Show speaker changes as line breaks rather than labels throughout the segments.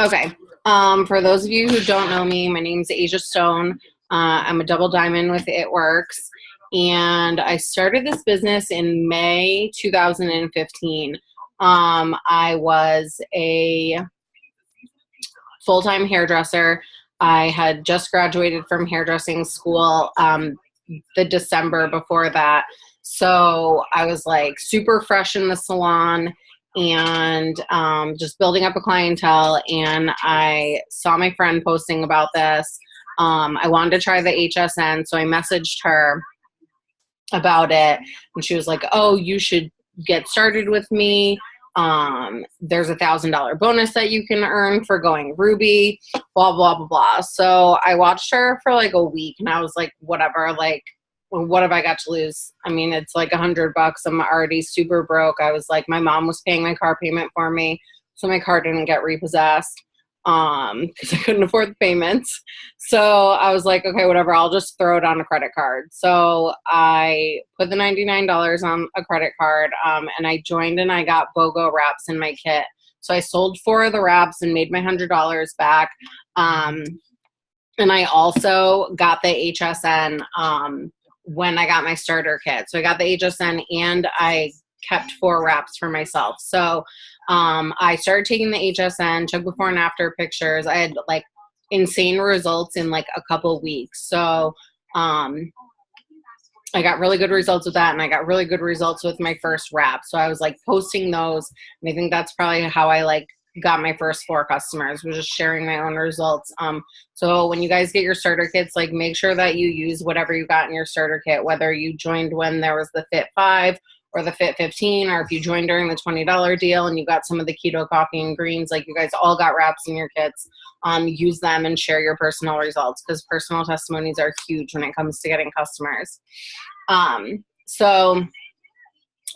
Okay. For those of you who don't know me, my name's Asia Stone. I'm a double diamond with It Works. And I started this business in May 2015. I was a full-time hairdresser. I had just graduated from hairdressing school the December before that. So I was like super fresh in the salon and just building up a clientele. And I saw my friend posting about this. I wanted to try the HSN, so I messaged her about it. And she was like, oh, you should get started with me. There's $1,000 bonus that you can earn for going Ruby, blah, blah, blah, blah. So I watched her for like a week and I was like, whatever, like, what have I got to lose? I mean, it's like $100. I'm already super broke. I was like, my mom was paying my car payment for me, so my car didn't get repossessed because I couldn't afford the payments. So I was like, okay, whatever, I'll just throw it on a credit card. So I put the $99 on a credit card and I joined and I got BOGO wraps in my kit. So I sold 4 of the wraps and made my $100 back. And I also got the HSN when I got my starter kit. So I got the HSN and I kept 4 wraps for myself. So I started taking the HSN, took before and after pictures. I had like insane results in like a couple weeks. So I got really good results with that, and I got really good results with my first wrap. So I was like posting those, and I think that's probably how I like got my first 4 customers, was just sharing my own results. So when you guys get your starter kits, like make sure that you use whatever you got in your starter kit, whether you joined when there was the Fit 5 or the Fit 15, or if you joined during the $20 deal and you got some of the keto coffee and greens, like you guys all got wraps in your kits. Use them and share your personal results, because personal testimonies are huge when it comes to getting customers. So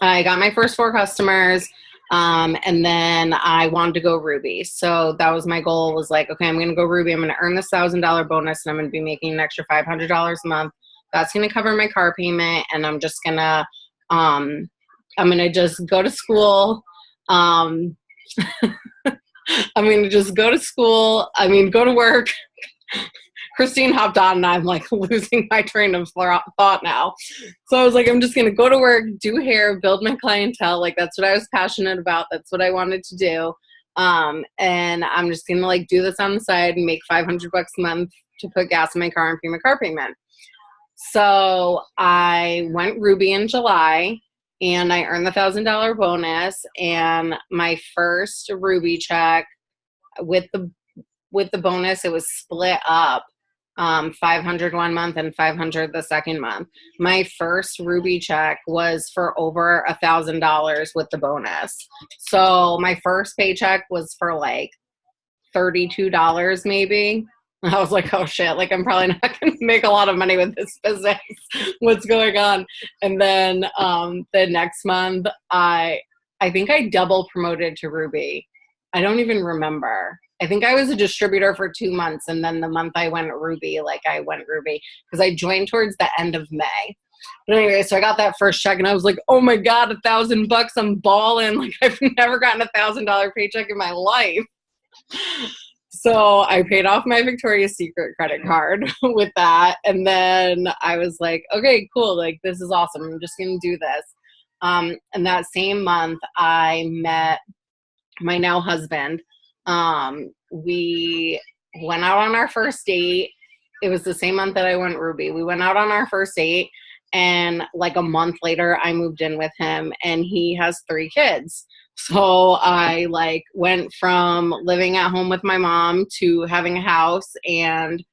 I got my first 4 customers. And then I wanted to go Ruby. So that was my goal, was like, okay, I'm going to go Ruby. I'm going to earn this $1,000 bonus and I'm going to be making an extra $500 a month. That's going to cover my car payment. And I'm just going to, I'm going to just go to school. I'm going to just go to school. Go to work. Christine hopped on and I'm like losing my train of thought now. So I was like, I'm just going to go to work, do hair, build my clientele. Like that's what I was passionate about. That's what I wanted to do. And I'm just going to like do this on the side and make $500 a month to put gas in my car and pay my car payment. So I went Ruby in July and I earned the $1,000 bonus, and my first Ruby check with the bonus, it was split up. 500 one month and 500 the second month. My first Ruby check was for over $1,000 with the bonus. So my first paycheck was for like $32 maybe. I was like, oh shit, like I'm probably not going to make a lot of money with this business. What's going on? And then the next month, I think I double promoted to Ruby. I don't even remember. I think I was a distributor for 2 months, and then the month I went Ruby, because I joined towards the end of May. But anyway, so I got that first check and I was like, oh my God, $1,000, I'm balling. Like I've never gotten $1,000 paycheck in my life. So I paid off my Victoria's Secret credit card with that. And then I was like, okay, cool. Like this is awesome. I'm just going to do this. And that same month I met my now husband. We went out on our first date. It was the same month that I went Ruby. We went out on our first date, and like a month later I moved in with him, and he has 3 kids. So I like went from living at home with my mom to having a house and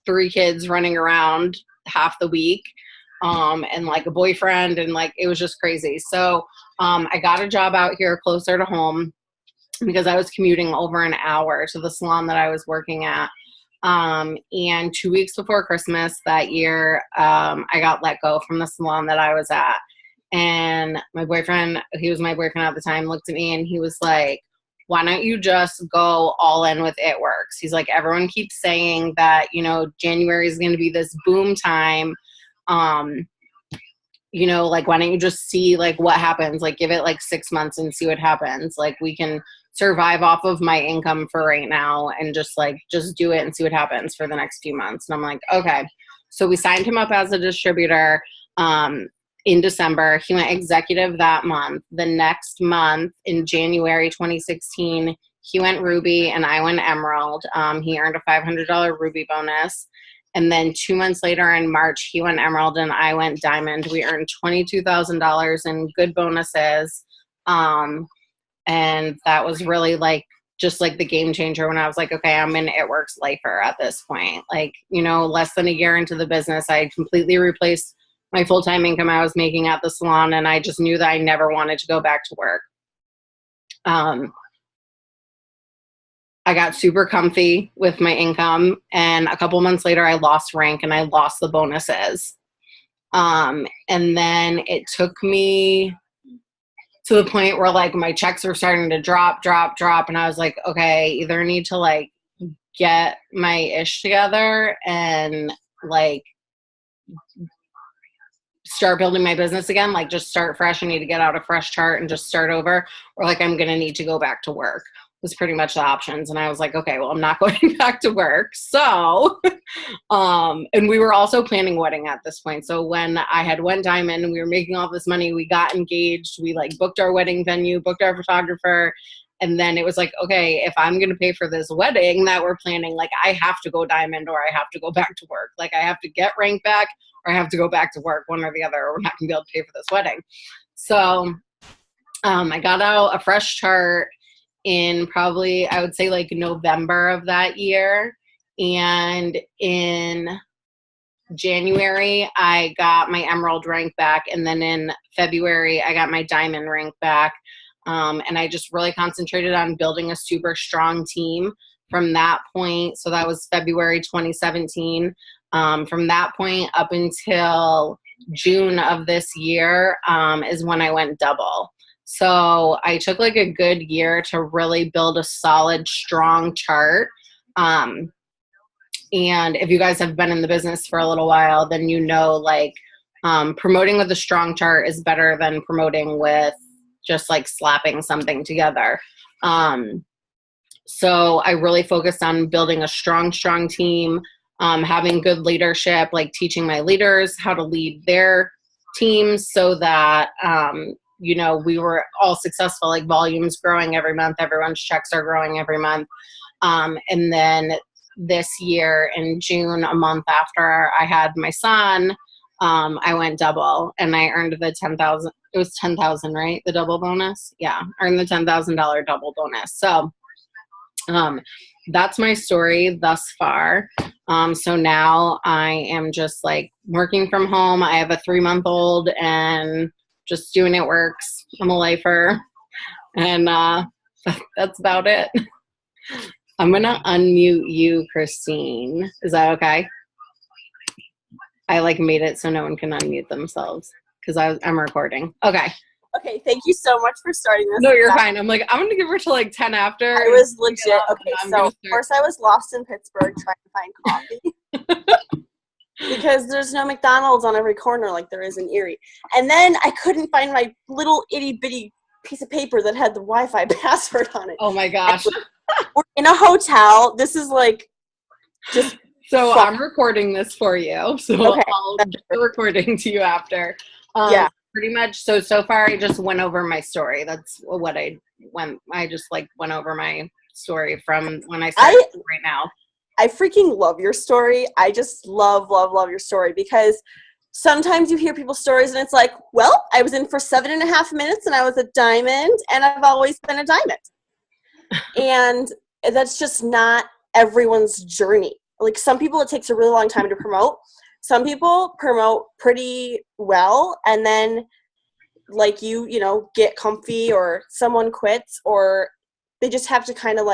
3 kids running around half the week. And like a boyfriend, and like it was just crazy. So I got a job out here closer to home, because I was commuting over an hour to the salon that I was working at. And 2 weeks before Christmas that year, I got let go from the salon that I was at. And my boyfriend, he was my boyfriend at the time, looked at me and he was like, why don't you just go all in with It Works? He's like, everyone keeps saying that, January is going to be this boom time. Like, why don't you just see like what happens? Like give it like 6 months and see what happens. Like we can survive off of my income for right now and just do it and see what happens for the next few months. And I'm like, okay. So we signed him up as a distributor in December. He went executive that month. The next month in January 2016, he went Ruby and I went Emerald. He earned a $500 Ruby bonus. And then 2 months later in March, he went Emerald and I went Diamond. We earned $22,000 in good bonuses. And that was really just the game changer when I was like, okay, I'm an It Works lifer at this point. Less than a year into the business, I completely replaced my full-time income I was making at the salon. And I just knew that I never wanted to go back to work. I got super comfy with my income. And a couple months later, I lost rank and I lost the bonuses. And then it took me to the point where my checks were starting to drop. And I was like, okay, either I need to get my ish together and start building my business again, just start fresh. I need to get out a fresh chart and just start over, or I'm going to need to go back to work. Was pretty much the options. And I was like, okay, well, I'm not going back to work. So, and we were also planning wedding at this point. So when I had went Diamond and we were making all this money, we got engaged, we booked our wedding venue, booked our photographer. And then it was okay, if I'm going to pay for this wedding that we're planning, I have to go Diamond or I have to go back to work. I have to get rank back or I have to go back to work, one or the other, or we're not going to be able to pay for this wedding. So, I got out a fresh chart in probably, I would say November of that year. And in January, I got my Emerald rank back. And then in February, I got my Diamond rank back. And I just really concentrated on building a super strong team from that point. So that was February 2017. From that point up until June of this year is when I went double. So I took a good year to really build a solid, strong chart. And if you guys have been in the business for a little while, then promoting with a strong chart is better than promoting with just slapping something together. So I really focused on building a strong team, having good leadership, teaching my leaders how to lead their teams so that, we were all successful, volumes growing every month, everyone's checks are growing every month. And then this year in June, a month after I had my son, I went double and I earned the $10,000. It was $10,000, right? The double bonus. Yeah. Earned the $10,000 double bonus. So, that's my story thus far. So now I am just working from home. I have a 3-month-old and just doing It Works. I'm a lifer. And that's about it. I'm going to unmute you, Christine. Is that okay? I made it so no one can unmute themselves because I'm recording. Okay.
Okay, thank you so much for starting this.
No, you're fine. I'm I'm going to give her till 10 after.
I was legit. Okay, so of course I was lost in Pittsburgh trying to find coffee. Because there's no McDonald's on every corner like there is in Erie. And then I couldn't find my little itty bitty piece of paper that had the Wi-Fi password on it.
Oh my gosh.
We're in a hotel. This is just
so fun. I'm recording this for you. So
okay.
I'll get the recording to you after.
Yeah.
Pretty much. So far I just went over my story. That's what I just went over my story from when I started right now.
I freaking love your story. I just love your story because sometimes you hear people's stories and it's well, I was in for 7.5 minutes and I was a diamond and I've always been a diamond. And that's just not everyone's journey. Some people, it takes a really long time to promote. Some people promote pretty well and then you get comfy or someone quits or they just have to kind of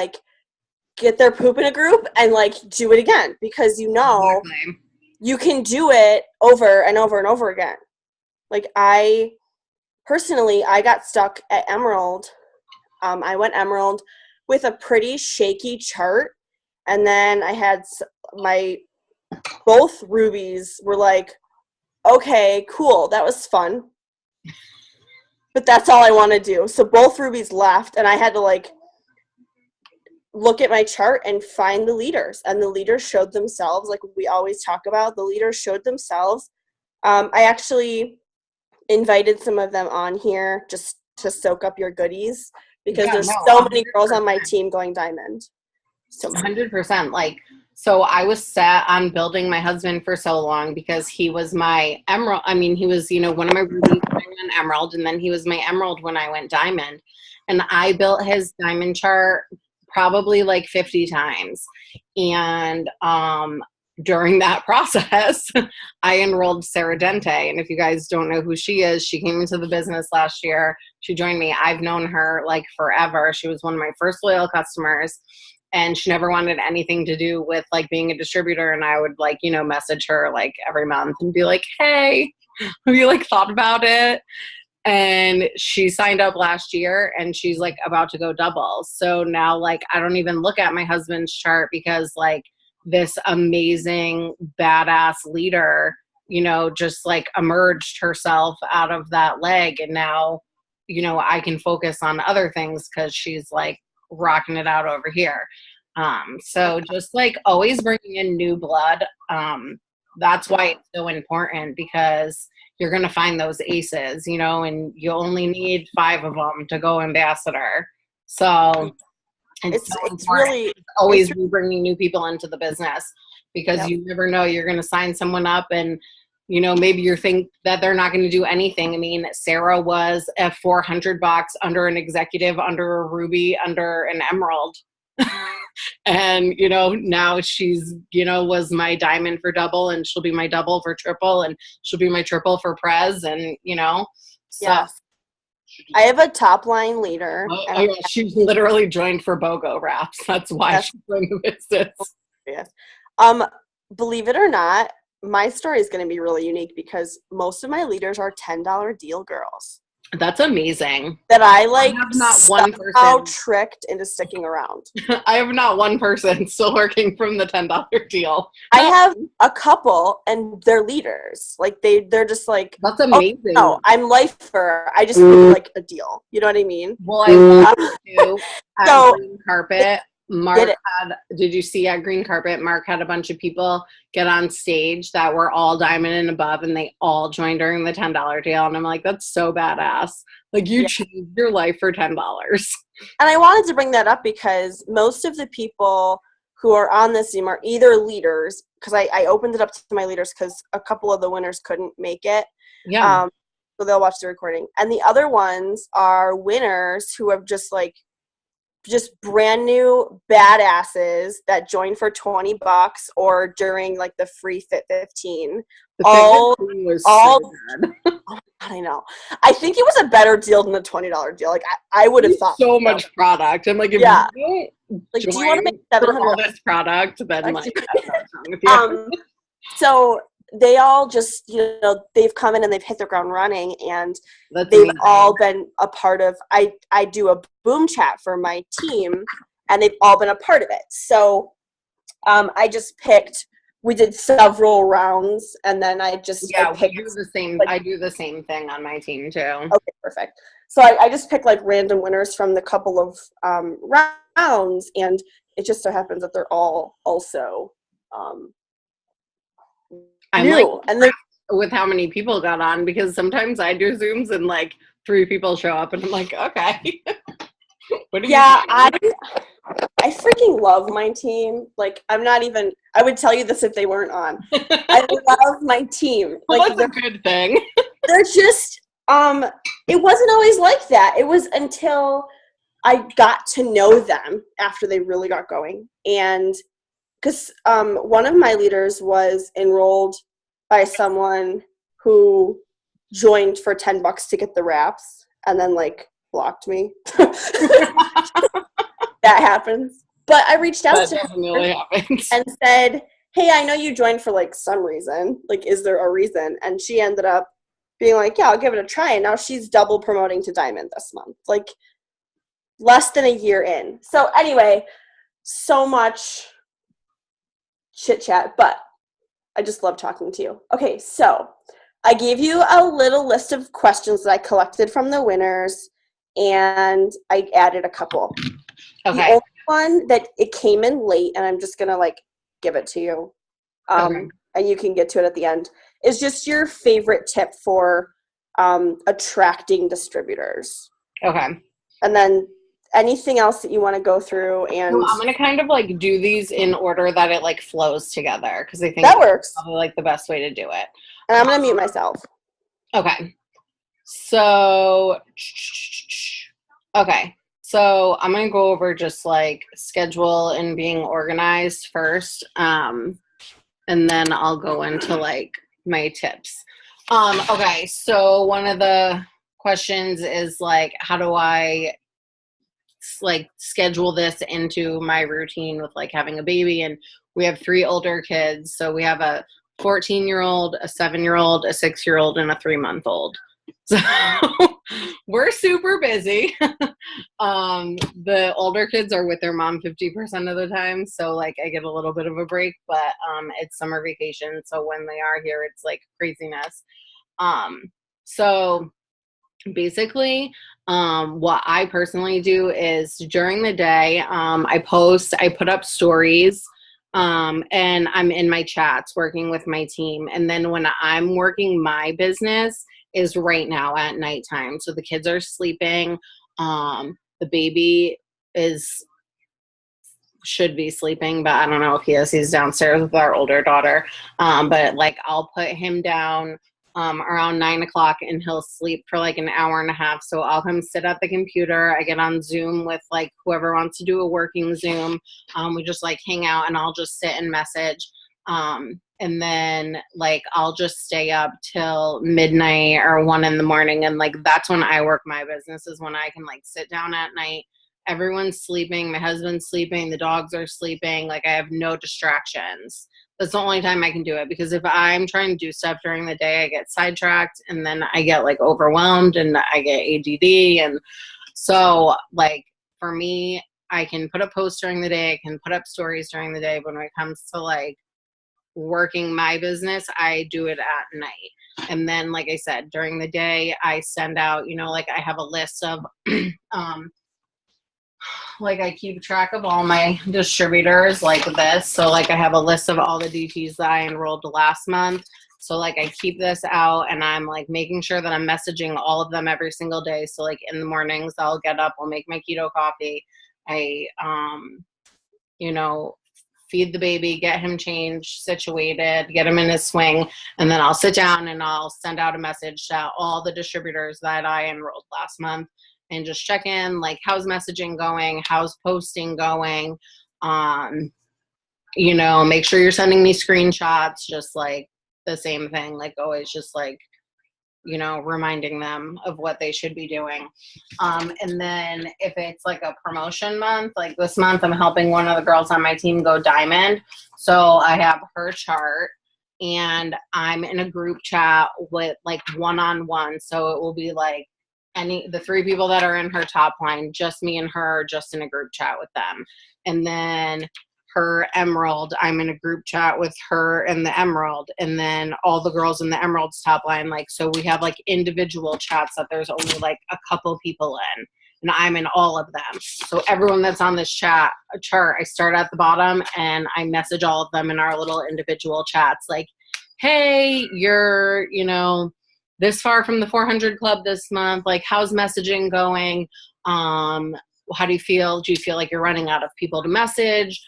get their poop in a group and do it again because exactly. You can do it over and over and over again. I personally, I got stuck at Emerald. I went Emerald with a pretty shaky chart and then I had both rubies were okay, cool, that was fun. But that's all I want to do. So both rubies left and I had to look at my chart and find the leaders, and the leaders showed themselves, like we always talk about, the leaders showed themselves. I actually invited some of them on here just to soak up your goodies, because
Yeah,
there's
no,
so many
100%.
girls on my team going diamond. So
100%. Like, so I was set on building my husband for so long because he was my emerald. I mean, he was, you know, one of my rubies when I went emerald, and then he was my emerald when I went diamond. And I built his diamond chart probably like 50 times. And during that process, I enrolled Sarah Dente. And if you guys don't know who she is, she came into the business last year. She joined me. I've known her like forever. She was one of my first loyal customers. And she never wanted anything to do with like being a distributor. And I would like, you know, message her like every month and be like, hey, have you like thought about it? And she signed up last year and she's like about to go double. So now like I don't even look at my husband's chart because like this amazing badass leader, you know, just like emerged herself out of that leg. And now, you know, I can focus on other things because she's like rocking it out over here. So just like always bringing in new blood. That's why it's so important, because you're going to find those aces, you know, and you only need 5 of them to go ambassador. So
it's really
always be bringing new people into the business, because
Yep.
you never know, you're going to sign someone up and, you know, maybe you think that they're not going to do anything. I mean, Sarah was at $400 under an executive, under a ruby, under an emerald. And, you know, now she's, you know, was my diamond for double, and she'll be my double for triple, and she'll be my triple for prez. And, you know, so.
Yes. I have a top line leader.
Oh, yeah, she's literally joined for BOGO wraps. That's why
Yes.
she's doing the business.
Yes. Believe it or not, my story is going to be really unique because most of my leaders are $10 deal girls
That's amazing.
that I like
have not one
somehow
person.
tricked into sticking around.
I have not one person still working from the $10 deal.
I have a couple, and they're leaders. Like they're just like,
That's amazing.
no, I'm lifer. I just need like a deal. You know what I mean?
Well, I love it too. At
So-
Green Carpet, did you see at Green Carpet, Mark had a bunch of people get on stage that were all diamond and above, and they all joined during the $10 deal. And I'm like, that's so badass. Like you changed your life for $10.
And I wanted to bring that up because most of the people who are on this team are either leaders, because I opened it up to my leaders because a couple of the winners couldn't make it.
Yeah.
So they'll watch the recording. And the other ones are winners who have just brand new badasses that joined for $20 or during like the free Fit 15.
The Fit 15 was so good.
I know. I think it was a better deal than the $20 deal. Like I would have thought
so much product. I'm like, if
Yeah.
you
like, do you want to make
for all
$700?
this product, then like, that's wrong with you.
So they all just, you know, they've come in and they've hit the ground running, and
That's
they've
amazing.
all been a part of, I do a boom chat for my team, and they've all been a part of it. So I just picked, we did several rounds, and then I just
Yeah,
picked,
we do the same.
like-
I do the same thing on my team too.
okay, perfect. So I just picked like random winners from the couple of rounds, and it just so happens that they're all also
I'm
new.
like
And then
with how many people got on, because sometimes I do Zooms and like 3 people show up, and I'm like, okay. What do you
yeah,
think?
I freaking love my team. Like I'm not even, I would tell you this if they weren't on. I love my team.
Well,
Like
that's a good thing.
they're just it wasn't always like that. It was until I got to know them after they really got going. And because one of my leaders was enrolled by someone who joined for $10 to get the wraps and then like blocked me. That happens. But I reached out
That
to her
definitely happens.
and said, hey, I know you joined for like some reason. Like, is there a reason? And she ended up being like, yeah, I'll give it a try. And now she's double promoting to diamond this month, like less than a year in. So anyway, so much chit chat, but I just love talking to you. Okay, so I gave you a little list of questions that I collected from the winners, and I added a couple.
Okay.
The only one that it came in late, and I'm just gonna like give it to you,
Okay.
and you can get to it at the end. Is just your favorite tip for attracting distributors,
Okay.
and then anything else that you want to go through.
So
And
I'm gonna kind of like do these in order that it like flows together because I think
that
that's
works.
probably like the best way to do it.
And I'm gonna mute myself.
Okay. So okay. So I'm gonna go over just like schedule and being organized first. And then I'll go into like my tips. Okay, so one of the questions is like, how do I like schedule this into my routine with like having a baby? And we have 3 older kids, so we have a 14-year-old, a 7-year-old, a 6-year-old, and a 3-month-old. So we're super busy. The older kids are with their mom 50% of the time, so like I get a little bit of a break, but it's summer vacation, so when they are here, it's like craziness. So basically, what I personally do is during the day, I put up stories, and I'm in my chats working with my team. And then when I'm working my business is right now at nighttime. So the kids are sleeping. The baby is should be sleeping, but I don't know if he is. He's downstairs with our older daughter. But like I'll put him down around 9 o'clock and he'll sleep for like an hour and a half. So I'll come sit at the computer. I get on Zoom with like whoever wants to do a working Zoom. We just like hang out and I'll just sit and message. And then like I'll just stay up till midnight or 1 in the morning. And like that's when I work my business, is when I can like sit down at night. Everyone's sleeping. My husband's sleeping. The dogs are sleeping. Like I have no distractions. That's the only time I can do it, because if I'm trying to do stuff during the day, I get sidetracked and then I get like overwhelmed and I get ADD. And so like for me, I can put up posts during the day. I can put up stories during the day. But when it comes to like working my business, I do it at night. And then, like I said, during the day, I send out, like I have a list of, like I keep track of all my distributors like this. So like I have a list of all the DTs that I enrolled last month. So like I keep this out and I'm like making sure that I'm messaging all of them every single day. So like in the mornings I'll get up, I'll make my keto coffee. I feed the baby, get him changed, situated, get him in his swing, and then I'll sit down and I'll send out a message to all the distributors that I enrolled last month and just check in, like how's messaging going, how's posting going, make sure you're sending me screenshots, just like the same thing, like always just like, reminding them of what they should be doing. And then if it's like a promotion month, like this month, I'm helping one of the girls on my team go diamond. So I have her chart and I'm in a group chat with like one-on-one. So it will be like the 3 people that are in her top line, just me and her, just in a group chat with them. And then her emerald, I'm in a group chat with her and the emerald, and then all the girls in the emerald's top line, like, so we have like individual chats that there's only like a couple people in, and I'm in all of them. So everyone that's on this chart, I start at the bottom and I message all of them in our little individual chats, like, hey, you're this far from the 400 club this month, like how's messaging going? How do you feel? Do you feel like you're running out of people to message?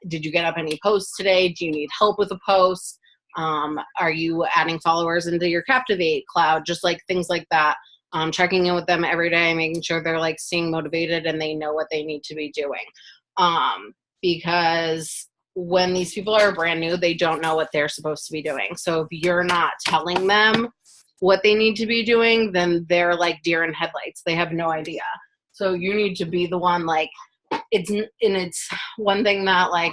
Did you get up any posts today? Do you need help with a post? Are you adding followers into your Captivate cloud? Just like things like that. Checking in with them every day, making sure they're like staying motivated and they know what they need to be doing. Because when these people are brand new, they don't know what they're supposed to be doing. So if you're not telling them what they need to be doing, then they're like deer in headlights. They have no idea. So you need to be the one, like, it's one thing that like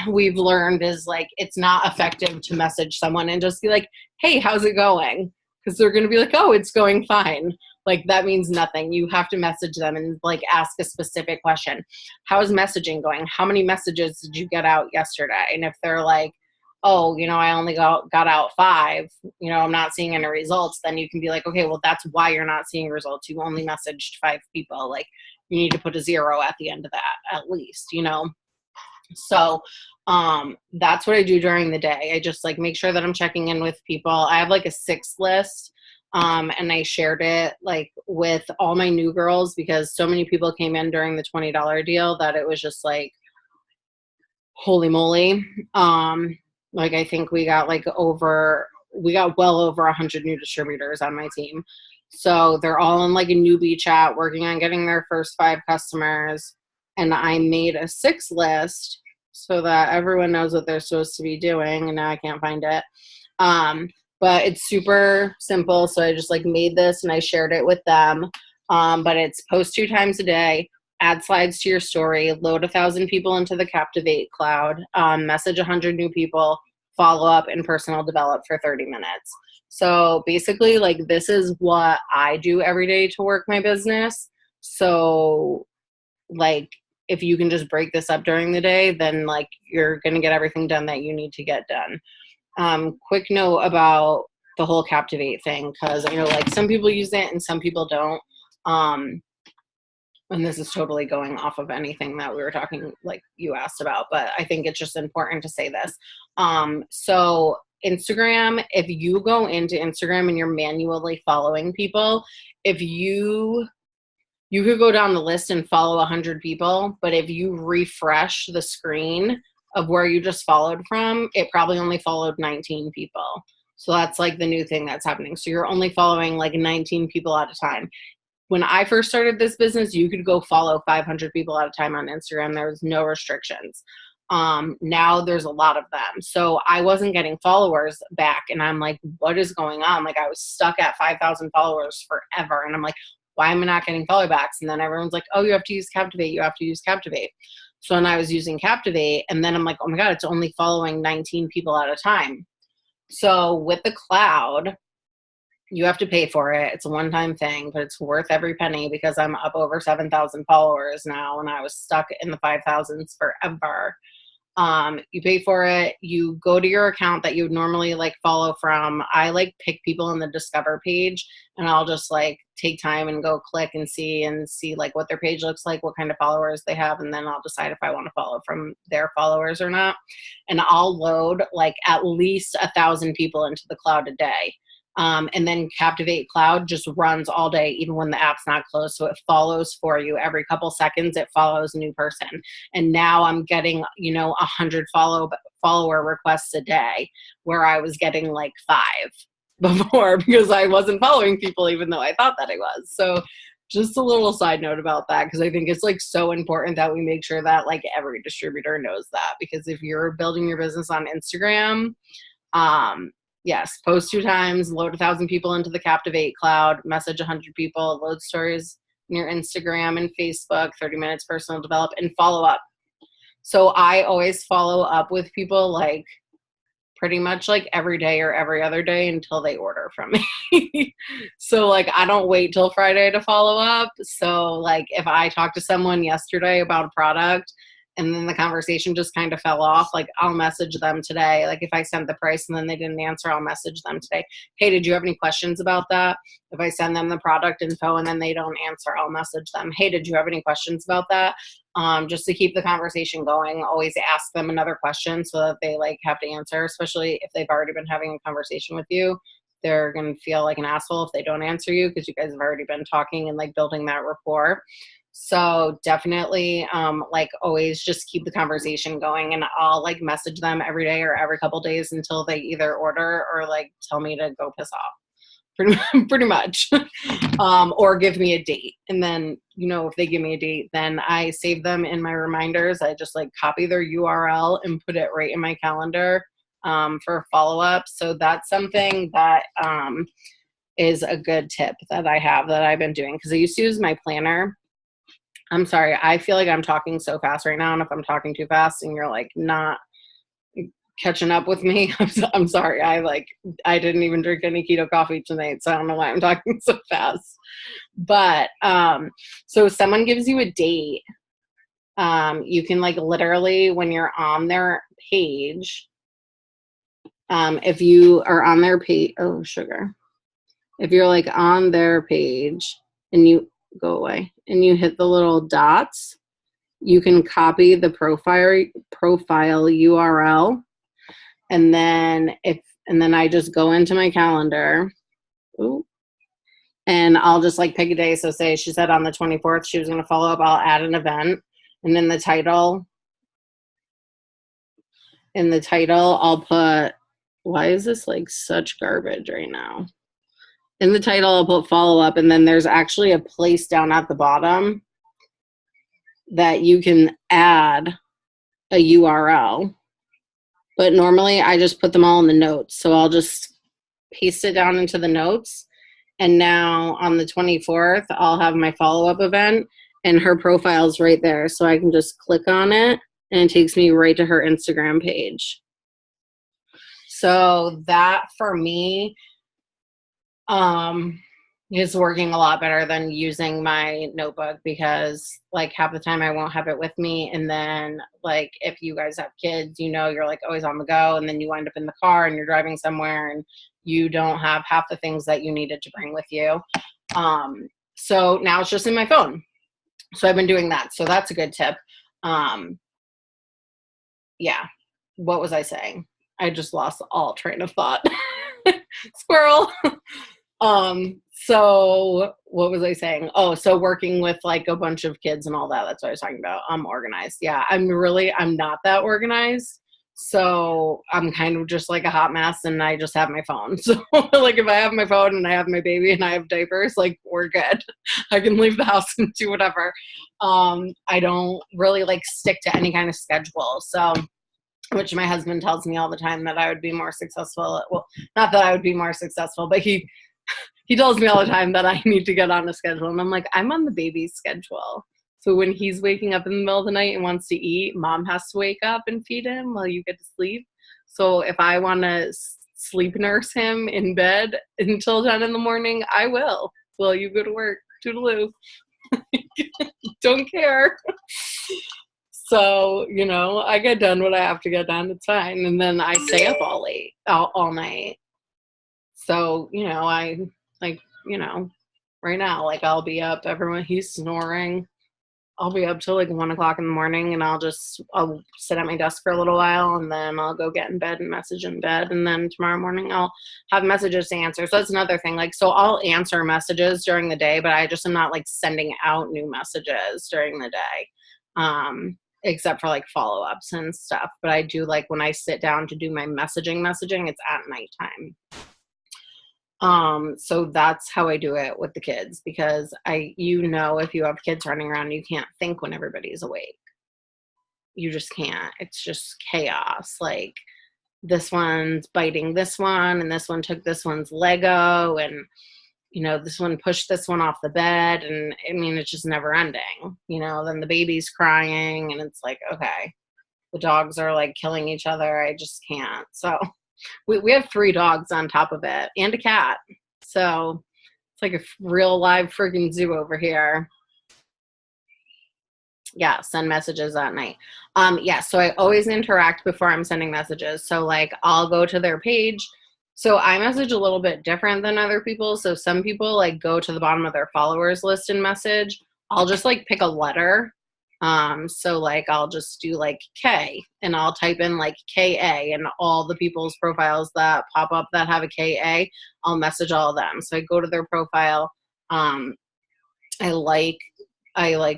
we've learned is like it's not effective to message someone and just be like, hey, how's it going? Because they're going to be like, oh, it's going fine. Like that means nothing. You have to message them and like ask a specific question. How is messaging going? How many messages did you get out yesterday? And if they're like, oh, I only got out 5, I'm not seeing any results, then you can be like, okay, well, that's why you're not seeing results. You only messaged 5 people. Like you need to put a 0 at the end of that at least, you know? So that's what I do during the day. I just like make sure that I'm checking in with people. I have like a 6 list. And I shared it like with all my new girls because so many people came in during the $20 deal that it was just like, holy moly. Like I think we got well over 100 new distributors on my team. So they're all in like a newbie chat working on getting their first 5 customers. And I made a 6 list so that everyone knows what they're supposed to be doing. And now I can't find it. But it's super simple. So I just like made this and I shared it with them. But it's post 2 times a day, add slides to your story, load 1,000 people into the Captivate cloud, message 100 new people, follow up and personal develop for 30 minutes. So basically like this is what I do every day to work my business. So like if you can just break this up during the day, then like you're going to get everything done that you need to get done. Quick note about the whole Captivate thing, because I know like some people use it and some people don't. And this is totally going off of anything that we were talking, like you asked about, but I think it's just important to say this. So Instagram, if you go into Instagram and you're manually following people, if you could go down the list and follow 100 people, but if you refresh the screen of where you just followed from, it probably only followed 19 people. So that's like the new thing that's happening. So you're only following like 19 people at a time. When I first started this business, you could go follow 500 people at a time on Instagram. There was no restrictions. Now there's a lot of them. So I wasn't getting followers back. And I'm like, what is going on? Like I was stuck at 5,000 followers forever. And I'm like, why am I not getting follow backs? And then everyone's like, oh, you have to use Captivate. You have to use Captivate. So then I was using Captivate. And then I'm like, oh my God, it's only following 19 people at a time. So with the cloud, you have to pay for it. It's a one-time thing, but it's worth every penny because I'm up over 7,000 followers now and I was stuck in the 5,000s forever. You pay for it. You go to your account that you would normally like follow from. I like pick people in the Discover page and I'll just like take time and go click and see like what their page looks like, what kind of followers they have. And then I'll decide if I want to follow from their followers or not. And I'll load like at least 1,000 people into the cloud a day. And then Captivate Cloud just runs all day, even when the app's not closed. So it follows for you every couple seconds. It follows a new person. And now I'm getting, 100 follower requests a day where I was getting like 5 before because I wasn't following people, even though I thought that I was. So just a little side note about that, because I think it's like so important that we make sure that like every distributor knows that, because if you're building your business on Instagram, yes, post 2 times, load 1,000 people into the Captivate cloud, message 100 people, load stories in your Instagram and Facebook, 30 minutes personal develop, and follow up. So I always follow up with people like pretty much like every day or every other day until they order from me. So like I don't wait till Friday to follow up. So like if I talked to someone yesterday about a product and then the conversation just kind of fell off, like I'll message them today. Like if I sent the price and then they didn't answer, I'll message them today. Hey, did you have any questions about that? If I send them the product info and then they don't answer, I'll message them. Hey, did you have any questions about that? Just to keep the conversation going, always ask them another question so that they like have to answer, especially if they've already been having a conversation with you. They're going to feel like an asshole if they don't answer you because you guys have already been talking and like building that rapport. So definitely, like always just keep the conversation going, and I'll like message them every day or every couple days until they either order or like tell me to go piss off pretty much, or give me a date. And then, if they give me a date, then I save them in my reminders. I just like copy their URL and put it right in my calendar, for follow-up. So that's something that, is a good tip that I have that I've been doing. Cause I used to use my planner. I'm sorry. I feel like I'm talking so fast right now. And if I'm talking too fast and you're like not catching up with me, I'm sorry. I didn't even drink any keto coffee tonight. So I don't know why I'm talking so fast. But, so if someone gives you a date, you can like literally when you're on their page, if you are on their page, if you're like on their page and go away, and you hit the little dots, you can copy the profile URL, and then I just go into my calendar. Ooh, and I'll just like pick a day. So say she said on the 24th she was going to follow up, I'll add an event, and in the title I'll put, why is this like such garbage right now? In the title I'll put follow up, and then there's actually a place down at the bottom that you can add a URL. But normally I just put them all in the notes. So I'll just paste it down into the notes. And now on the 24th, I'll have my follow-up event, and her profile's right there. So I can just click on it, and it takes me right to her Instagram page. So that for me is working a lot better than using my notebook, because like half the time I won't have it with me. And then like if you guys have kids, you know, you're like always on the go, and then you wind up in the car and you're driving somewhere and you don't have half the things that you needed to bring with you. So now it's just in my phone. So I've been doing that. So that's a good tip. Yeah. What was I saying? I just lost all train of thought. Squirrel. So what was I saying? Oh, so working with like a bunch of kids and all that. That's what I was talking about. I'm organized. Yeah. I'm not that organized. So I'm kind of just like a hot mess, and I just have my phone. So like if I have my phone and I have my baby and I have diapers, like we're good. I can leave the house and do whatever. I don't really like stick to any kind of schedule. So, which my husband tells me all the time that I would be more successful. Well, not that I would be more successful, but he tells me all the time that I need to get on a schedule. And I'm like, I'm on the baby's schedule. So when he's waking up in the middle of the night and wants to eat, mom has to wake up and feed him while you get to sleep. So if I want to sleep nurse him in bed until 10 in the morning, I will. Well, you go to work. Toodaloo. Don't care. So, you know, I get done what I have to get done. It's fine. And then I stay up all night. So, you know, I like, you know, right now, like I'll be up, he's snoring. I'll be up till like 1 o'clock in the morning, and I'll sit at my desk for a little while, and then I'll go get in bed and message in bed. And then tomorrow morning I'll have messages to answer. So that's another thing. Like, so I'll answer messages during the day, but I just am not like sending out new messages during the day. Except for like follow-ups and stuff. But I do like when I sit down to do my messaging, it's at nighttime. So that's how I do it with the kids, because if you have kids running around, you can't think when everybody's awake. You just can't. It's just chaos. Like this one's biting this one, and this one took this one's Lego, and you know, this one pushed this one off the bed, and I mean, it's just never ending, you know. Then the baby's crying, and it's like, okay, the dogs are like killing each other. I just can't. So we have 3 dogs on top of it, and a cat. So it's like a real live friggin' zoo over here. Yeah, send messages at night. Yeah, so I always interact before I'm sending messages. So like I'll go to their page. So iMessage a little bit different than other people. So some people like go to the bottom of their followers list and message. I'll just like pick a letter. So like I'll just do like K, and I'll type in like KA, and all the people's profiles that pop up that have a KA, I'll message all of them. So I go to their profile. I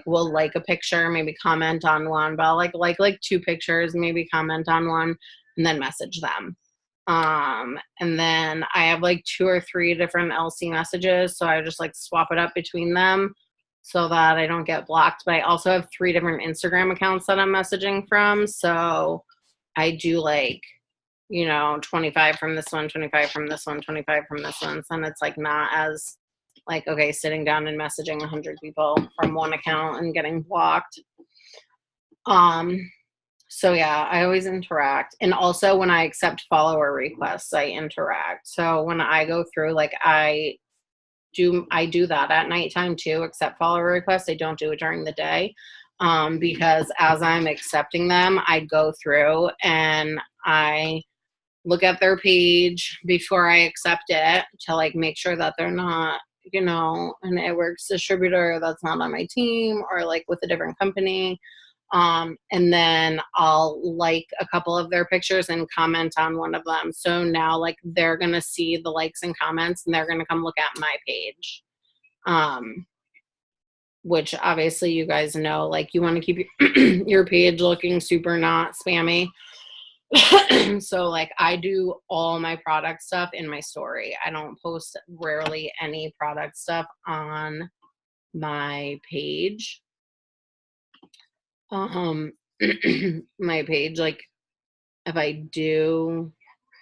will like a picture, maybe comment on one, but I'll like 2 pictures, maybe comment on one, and then message them. And then I have like 2 or 3 different LC messages. So I just like swap it up between them so that I don't get blocked. But I also have 3 different Instagram accounts that I'm messaging from. So I do like, you know, 25 from this one, 25 from this one, 25 from this one. So then it's like not as like, okay, sitting down and messaging 100 people from one account and getting blocked. So yeah, I always interact. And also when I accept follower requests, I interact. So when I go through, like I do that at nighttime too, accept follower requests. I don't do it during the day. Because as I'm accepting them, I go through and I look at their page before I accept it to like make sure that they're not, you know, an It Works distributor that's not on my team or like with a different company. And then I'll like a couple of their pictures and comment on one of them. So now like they're going to see the likes and comments and they're going to come look at my page. Which obviously you guys know, like you want to keep your page looking super not spammy. So like I do all my product stuff in my story. I don't post rarely any product stuff on my page. My page, like if I do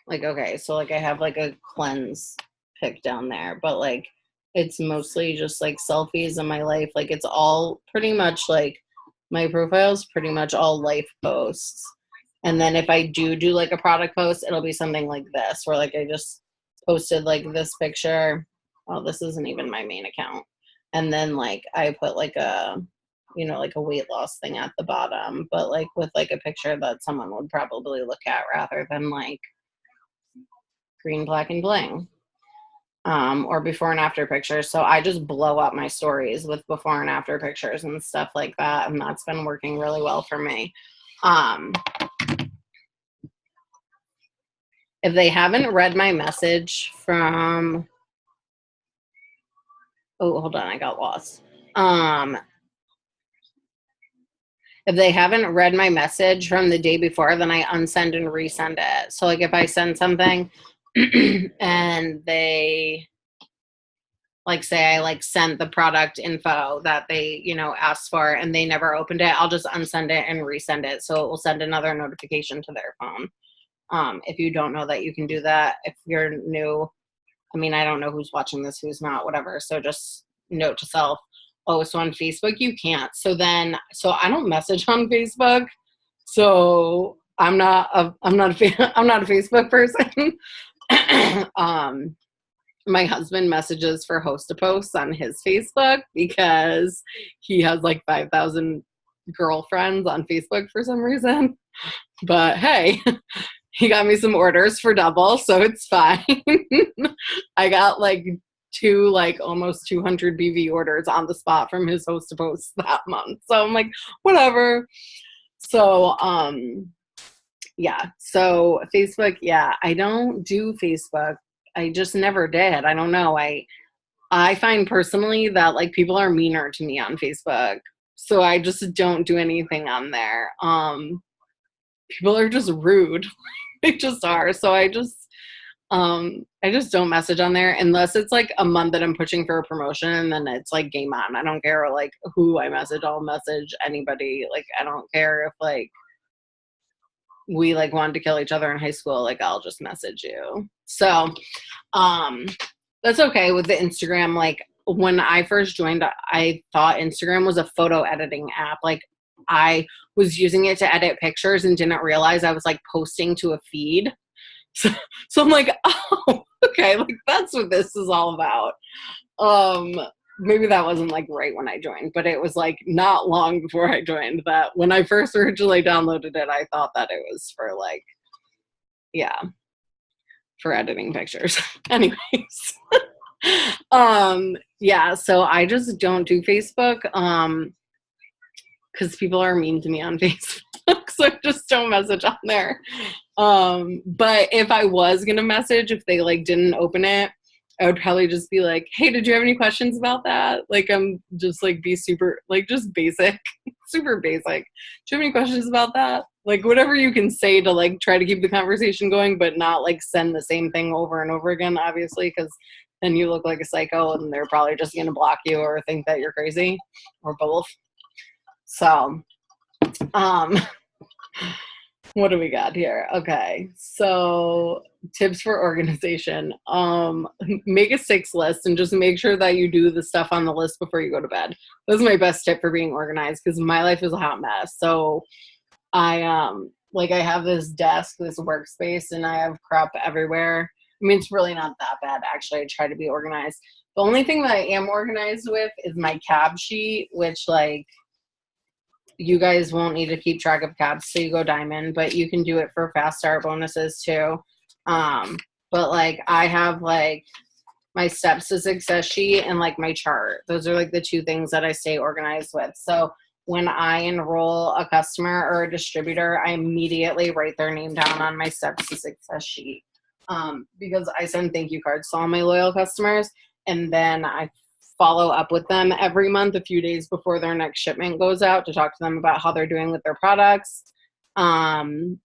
like, okay, so like I have like a cleanse pic down there, but like it's mostly just like selfies of my life. Like it's all pretty much like my profile's pretty much all life posts. And then if I do like a product post, it'll be something like this, where like I just posted like this picture. Oh, this isn't even my main account. And then like I put like a, you know, like a weight loss thing at the bottom, but like with like a picture that someone would probably look at rather than like green, black, and bling. Or before and after pictures. So I just blow up my stories with before and after pictures and stuff like that. And that's been working really well for me. If they haven't read my message from, oh, hold on, I got lost. If they haven't read my message from the day before, then I unsend and resend it. So like if I send something and they like say I like sent the product info that they, you know, asked for and they never opened it, I'll just unsend it and resend it. So it will send another notification to their phone. If you don't know that you can do that, if you're new, I mean, I don't know who's watching this, who's not, whatever. So just note to self, oh, so on Facebook, you can't. So I don't message on Facebook. So I'm not a Facebook person. My husband messages for host to posts on his Facebook because he has like 5,000 girlfriends on Facebook for some reason. But hey, he got me some orders for double, so it's fine. I got like two, like almost 200 BV orders on the spot from his host to post that month. So I'm like, whatever. So, yeah. So Facebook, yeah, I don't do Facebook. I just never did. I don't know. I find personally that like people are meaner to me on Facebook. So I just don't do anything on there. People are just rude. They just are. So I just don't message on there unless it's like a month that I'm pushing for a promotion, and then it's like game on. I don't care like who I message. I'll message anybody. Like I don't care if like we like wanted to kill each other in high school, like I'll just message you. So that's okay with the Instagram. Like when I first joined, I thought Instagram was a photo editing app. Like I was using it to edit pictures and didn't realize I was like posting to a feed. So I'm like, oh, okay, like that's what this is all about. Maybe that wasn't like right when I joined, but it was like not long before I joined that when I first originally downloaded it, I thought that it was for like, yeah, for editing pictures. Anyways. Yeah, so I just don't do Facebook because people are mean to me on Facebook, so I just don't message on there. But if I was gonna message, if they like didn't open it, I would probably just be like, hey, did you have any questions about that? Like I'm just like be super like just basic, super basic. Do you have any questions about that? Like whatever you can say to like try to keep the conversation going, but not like send the same thing over and over again, obviously, because then you look like a psycho and they're probably just gonna block you or think that you're crazy or both. So what do we got here? Okay, so tips for organization. Make a 6 list and just make sure that you do the stuff on the list before you go to bed. That's my best tip for being organized because my life is a hot mess. So I like I have this desk, this workspace, and I have crap everywhere. I mean, it's really not that bad, actually. I try to be organized. The only thing that I am organized with is my cab sheet, which like you guys won't need to keep track of cabs, so you go diamond, but you can do it for fast start bonuses too. But like I have like my steps to success sheet and like my chart. Those are like the two things that I stay organized with. So when I enroll a customer or a distributor, I immediately write their name down on my steps to success sheet, because I send thank you cards to all my loyal customers, and then I follow up with them every month, a few days before their next shipment goes out, to talk to them about how they're doing with their products, and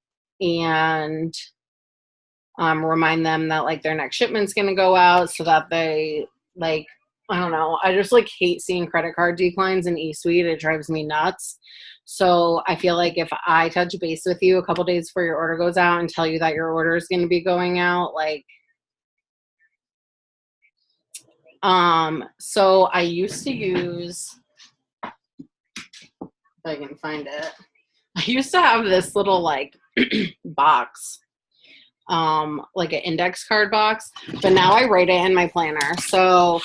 remind them that like their next shipment's going to go out, so that they like, I don't know. I just like hate seeing credit card declines in eSuite. It drives me nuts. So I feel like if I touch base with you a couple days before your order goes out and tell you that your order is going to be going out, like, so I used to use, if I can find it, I used to have this little like box, like an index card box, but now I write it in my planner. So,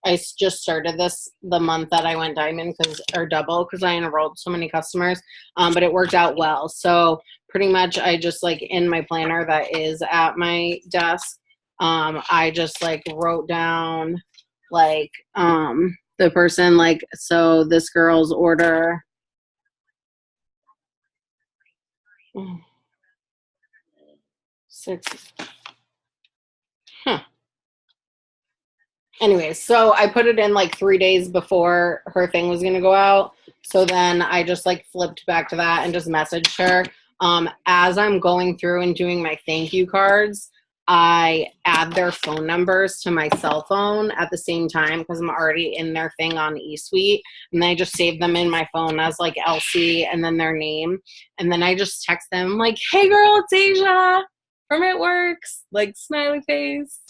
I just started this the month that I went diamond, or double, because I enrolled so many customers, but it worked out well. So pretty much I just like in my planner that is at my desk, I just like wrote down like the person, like, so this girl's order, six, huh. Anyways, so I put it in like 3 days before her thing was going to go out. So then I just like flipped back to that and just messaged her. As I'm going through and doing my thank you cards, I add their phone numbers to my cell phone at the same time, because I'm already in their thing on eSuite. And then I just save them in my phone as like Elsie and then their name. And then I just text them like, hey girl, it's Asia from It Works, like smiley face,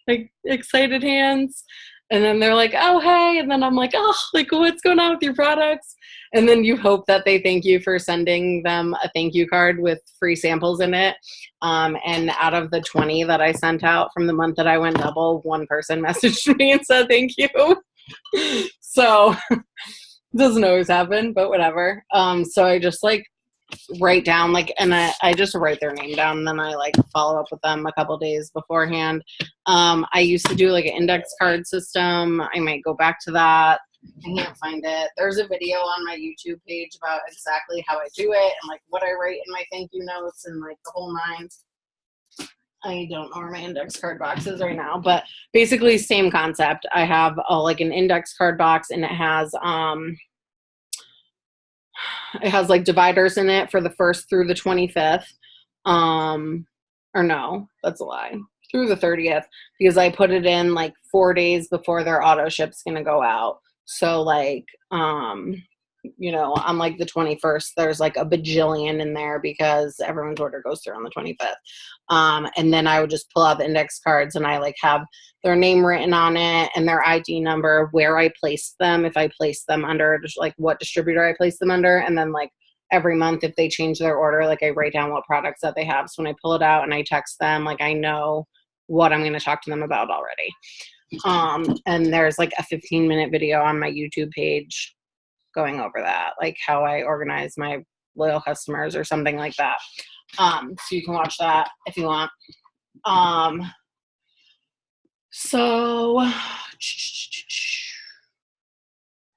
like excited hands. And then they're like, oh, hey. And then I'm like, oh, like what's going on with your products? And then you hope that they thank you for sending them a thank you card with free samples in it. And out of the 20 that I sent out from the month that I went double, one person messaged me and said thank you. So doesn't always happen, but whatever. So I just like write down like, and I just write their name down, and then I like follow up with them a couple days beforehand. I used to do like an index card system. I might go back to that. I can't find it. There's a video on my YouTube page about exactly how I do it and like what I write in my thank you notes and like the whole nine. I don't know where my index card box is right now, but basically same concept. I have like an index card box, and it has like dividers in it for the 1st through the 25th. Or no, that's a lie. Through the 30th, because I put it in like 4 days before their auto ship's gonna go out. So like, you know, on like the 21st, there's like a bajillion in there because everyone's order goes through on the 25th. And then I would just pull out the index cards, and I like have their name written on it and their ID number, where I placed them, if I placed them under, just like what distributor I placed them under. And then like every month, if they change their order, like I write down what products that they have. So when I pull it out and I text them, like I know what I'm going to talk to them about already. And there's like a 15-minute video on my YouTube page going over that, like how I organize my loyal customers or something like that. So you can watch that if you want. So,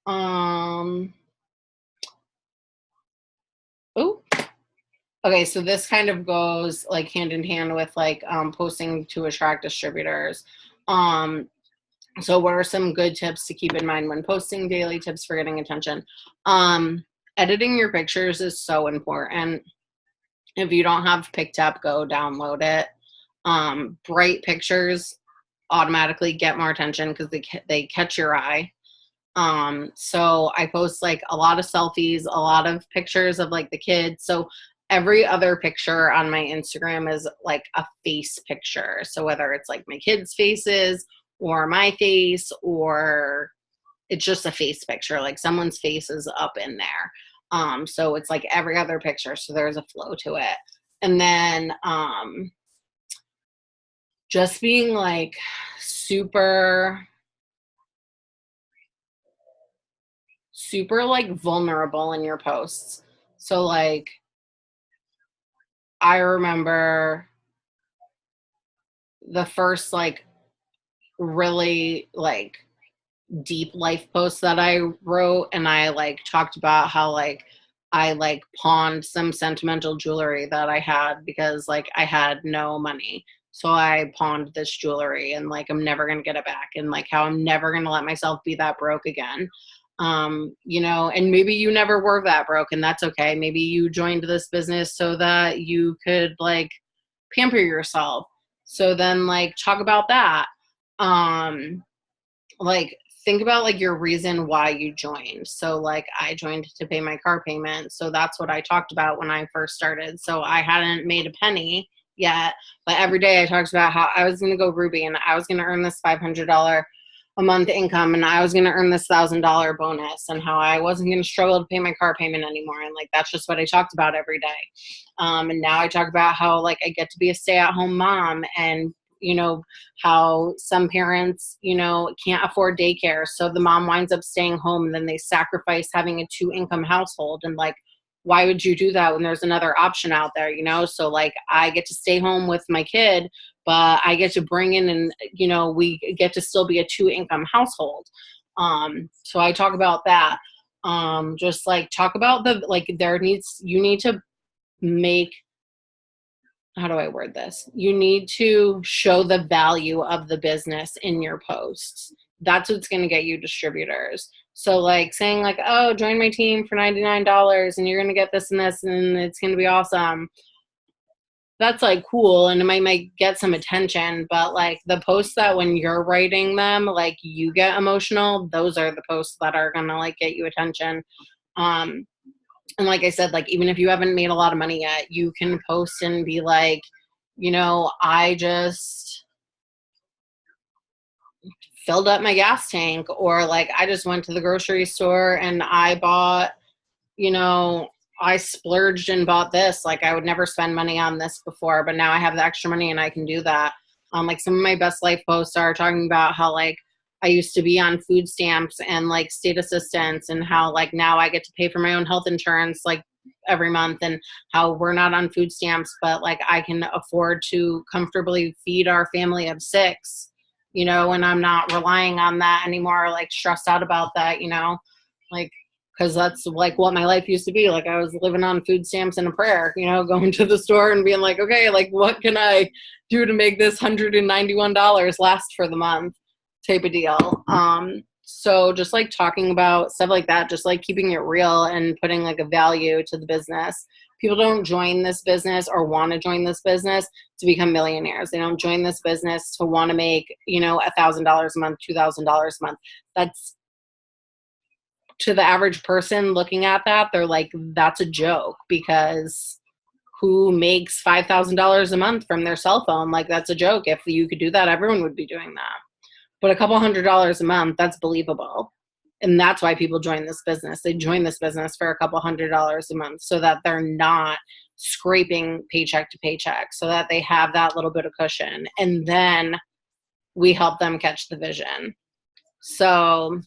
oh, okay. So this kind of goes like hand in hand with like, posting to attract distributors. So what are some good tips to keep in mind when posting? Daily tips for getting attention. Editing your pictures is so important. If you don't have PicTap, go download it. Bright pictures automatically get more attention because they catch your eye. So I post like a lot of selfies, a lot of pictures of like the kids. So every other picture on my Instagram is like a face picture. So whether it's like my kids' faces or my face, or it's just a face picture, like someone's face is up in there. So it's like every other picture. So there's a flow to it. And then, just being like super like vulnerable in your posts. So like, I remember the first like really like deep life post that I wrote, and I like talked about how like I like pawned some sentimental jewelry that I had because like I had no money. So I pawned this jewelry and like I'm never going to get it back, and like how I'm never going to let myself be that broke again. You know, and maybe you never were that broke and that's okay. Maybe you joined this business so that you could like pamper yourself. So then like talk about that. Um like think about like your reason why you joined. So like I joined to pay my car payment. So that's what I talked about when I first started. So I hadn't made a penny yet, but every day I talked about how I was going to go Ruby and I was going to earn this $500 a month income and I was going to earn this $1,000 bonus and how I wasn't going to struggle to pay my car payment anymore. And like, that's just what I talked about every day. And now I talk about how like I get to be a stay-at-home mom, and you know, how some parents, you know, can't afford daycare. So the mom winds up staying home and then they sacrifice having a 2 income household. And like, why would you do that when there's another option out there, you know? So like I get to stay home with my kid, but I get to bring in and, you know, we get to still be a 2 income household. So I talk about that. Just like talk about the, like you need to make, how do I word this? You need to show the value of the business in your posts. That's what's going to get you distributors. So like saying like, oh, join my team for $99 and you're going to get this and this and it's going to be awesome. That's like cool and it might get some attention, but like the posts that when you're writing them, like you get emotional, those are the posts that are going to like get you attention. Um, and like I said, like even if you haven't made a lot of money yet, you can post and be like, you know, I just filled up my gas tank, or like I just went to the grocery store and I bought, you know, I splurged and bought this. Like I would never spend money on this before, but now I have the extra money and I can do that. Like some of my best life posts are talking about how like I used to be on food stamps and like state assistance, and how like now I get to pay for my own health insurance like every month, and how we're not on food stamps, but like I can afford to comfortably feed our family of 6, you know, and I'm not relying on that anymore, like stressed out about that, you know, like because that's like what my life used to be. Like I was living on food stamps and a prayer, you know, going to the store and being like, okay, like what can I do to make this $191 last for the month type of deal. So just like talking about stuff like that, just like keeping it real and putting like a value to the business. People don't join this business or want to join this business to become millionaires. They don't join this business to want to make, you know, $1,000 a month, $2,000 a month. That's, to the average person looking at that, they're like, that's a joke, because who makes $5,000 a month from their cell phone? Like, that's a joke. If you could do that, everyone would be doing that. But a couple $100s a month, that's believable. And that's why people join this business. They join this business for a couple $100s a month so that they're not scraping paycheck to paycheck, so that they have that little bit of cushion. And then we help them catch the vision. So,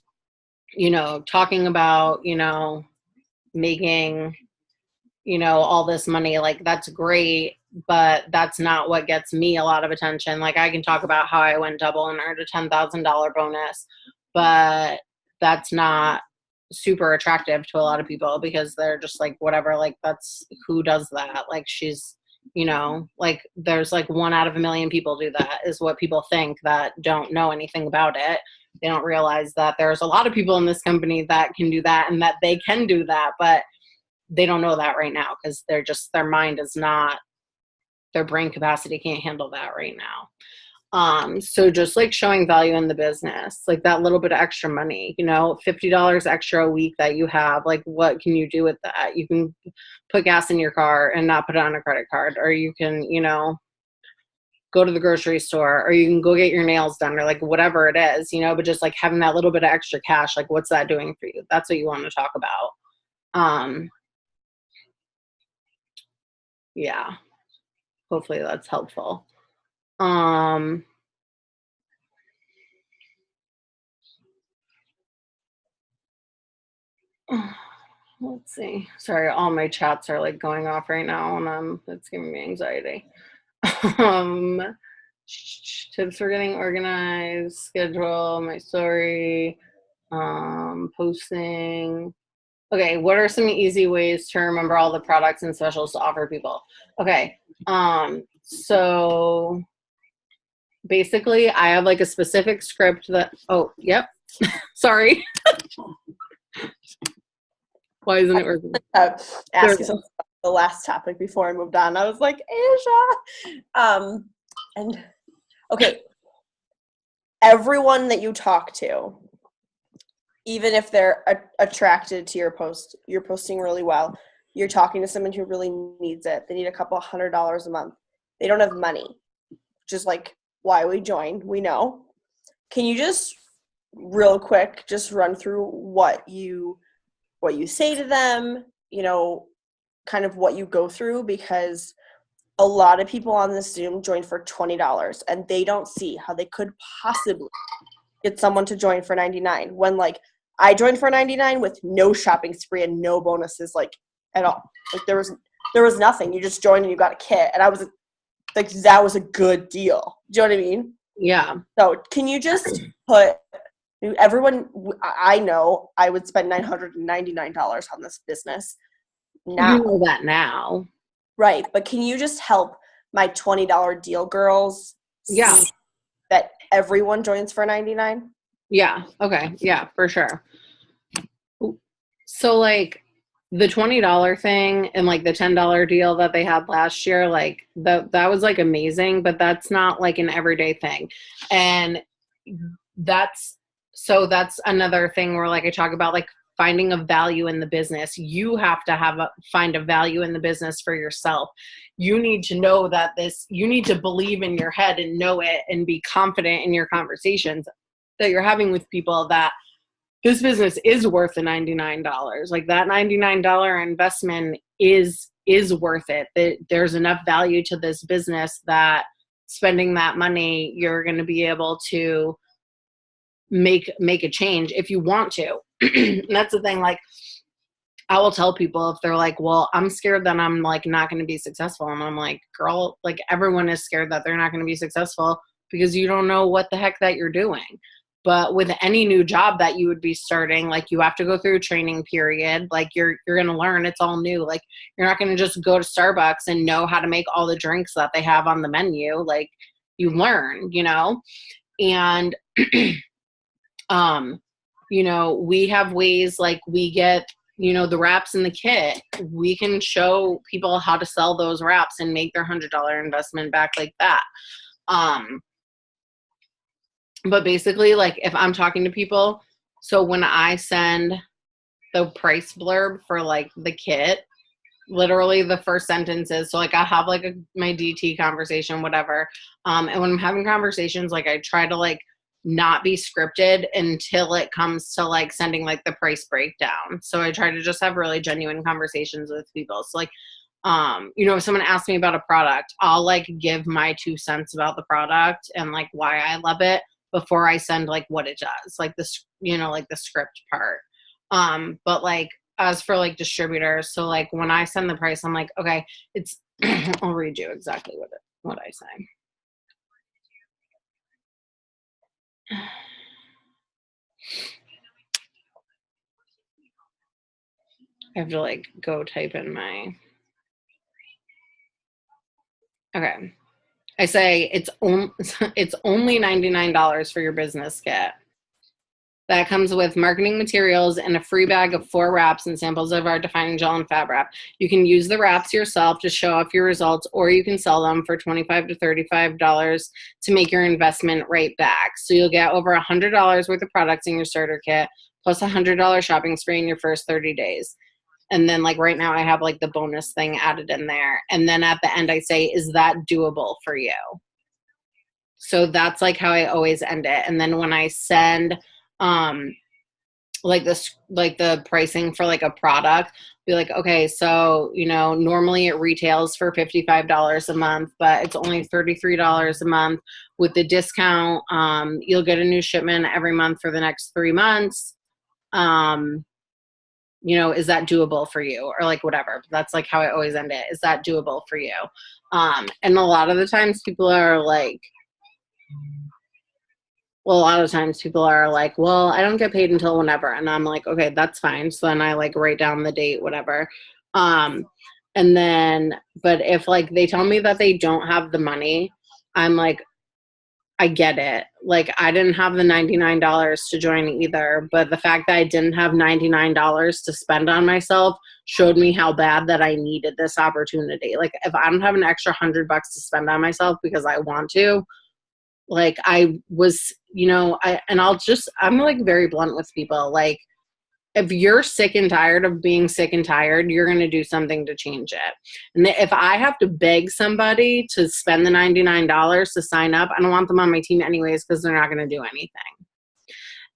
you know, talking about, you know, making, you know, all this money, like that's great, but that's not what gets me a lot of attention. Like I can talk about how I went double and earned a $10,000 bonus, but that's not super attractive to a lot of people, because they're just like, whatever, like that's, who does that? Like she's, you know, like there's like 1 out of a million people do that, is what people think that don't know anything about it. They don't realize that there's a lot of people in this company that can do that and that they can do that, but they don't know that right now because they're just, their mind is not, their brain capacity can't handle that right now. So just like showing value in the business, like that little bit of extra money, you know, $50 extra a week that you have, like what can you do with that? You can put gas in your car and not put it on a credit card, or you can, you know, go to the grocery store, or you can go get your nails done, or like whatever it is, you know, but just like having that little bit of extra cash, like what's that doing for you? That's what you want to talk about. Yeah, hopefully that's helpful. Let's see. Sorry, all my chats are like going off right now and it's giving me anxiety. um Tips for getting organized, schedule, my story, posting. Okay, what are some easy ways to remember all the products and specials to offer people? Okay, so basically I have like a specific script that, oh, yep, sorry. Why isn't it working?
Ask you something about the last topic before I moved on. I was like, Asia. And okay, everyone that you talk to, even if they're attracted to your post, you're posting really well. You're talking to someone who really needs it. They need a couple $100 a month. They don't have money. Just like why we joined, we know. Can you just real quick just run through what you say to them, you know, kind of what you go through? Because a lot of people on this Zoom join for $20 and they don't see how they could possibly get someone to join for $99 when like I joined for $99 with no shopping spree and no bonuses like at all. Like there was nothing. You just joined and you got a kit, and I was like, that was a good deal. Do you know what I mean?
Yeah.
So can you just put everyone? I know I would spend $999 on this business now.
You know that now,
right? But can you just help my $20 deal girls?
Yeah.
See that everyone joins for $99?
Yeah. Okay. Yeah, for sure. So like the $20 thing and like the $10 deal that they had last year, like that was like amazing, but that's not like an everyday thing. And that's another thing where like I talk about like finding a value in the business. You have to find a value in the business for yourself. You need to know that you need to believe in your head and know it and be confident in your conversations that you're having with people that this business is worth the $99. Like that $99 investment is worth it. There's enough value to this business that spending that money, you're going to be able to make a change if you want to. And that's the thing. Like I will tell people if they're like, well, I'm scared that I'm like not going to be successful. And I'm like, girl, like everyone is scared that they're not going to be successful because you don't know what the heck that you're doing. But with any new job that you would be starting, like you have to go through a training period. Like you're going to learn. It's all new. Like you're not going to just go to Starbucks and know how to make all the drinks that they have on the menu. Like you learn, you know, and, you know, we have ways like we get, you know, the wraps in the kit. We can show people how to sell those wraps and make their $100 investment back like that. But basically, like if I'm talking to people, so when I send the price blurb for like the kit, literally the first sentence is, so like I have like my DT conversation, whatever. And when I'm having conversations, like I try to like not be scripted until it comes to like sending like the price breakdown. So I try to just have really genuine conversations with people. So like, you know, if someone asks me about a product, I'll like give my 2 cents about the product and like why I love it before I send like what it does, like this, you know, like the script part. But like as for like distributors, so like when I send the price, I'm like, okay, it's I'll read you exactly what I say. I have to like go type in my, okay. I say it's only $99 for your business kit. That comes with marketing materials and a free bag of 4 wraps and samples of our defining gel and fab wrap. You can use the wraps yourself to show off your results, or you can sell them for $25 to $35 to make your investment right back. So you'll get over $100 worth of products in your starter kit, plus $100 shopping spree in your first 30 days. And then like right now I have like the bonus thing added in there. And then at the end I say, is that doable for you? So that's like how I always end it. And then when I send like this, like the pricing for like a product, be like, okay, so, you know, normally it retails for $55 a month, but it's only $33 a month with the discount. You'll get a new shipment every month for the next 3 months. You know, is that doable for you? Or like whatever. That's like how I always end it. Is that doable for you? And a lot of the times people are like, Well, a lot of times people are like, well, I don't get paid until whenever. And I'm like, okay, that's fine. So then I like write down the date, whatever. Um, and then, but if like they tell me that they don't have the money, I'm like, I get it. Like I didn't have the $99 to join either, but the fact that I didn't have $99 to spend on myself showed me how bad that I needed this opportunity. Like if I don't have an extra $100 to spend on myself because I want to, like I was, I'm like very blunt with people. Like if you're sick and tired of being sick and tired, you're going to do something to change it. And if I have to beg somebody to spend the $99 to sign up, I don't want them on my team anyways because they're not going to do anything.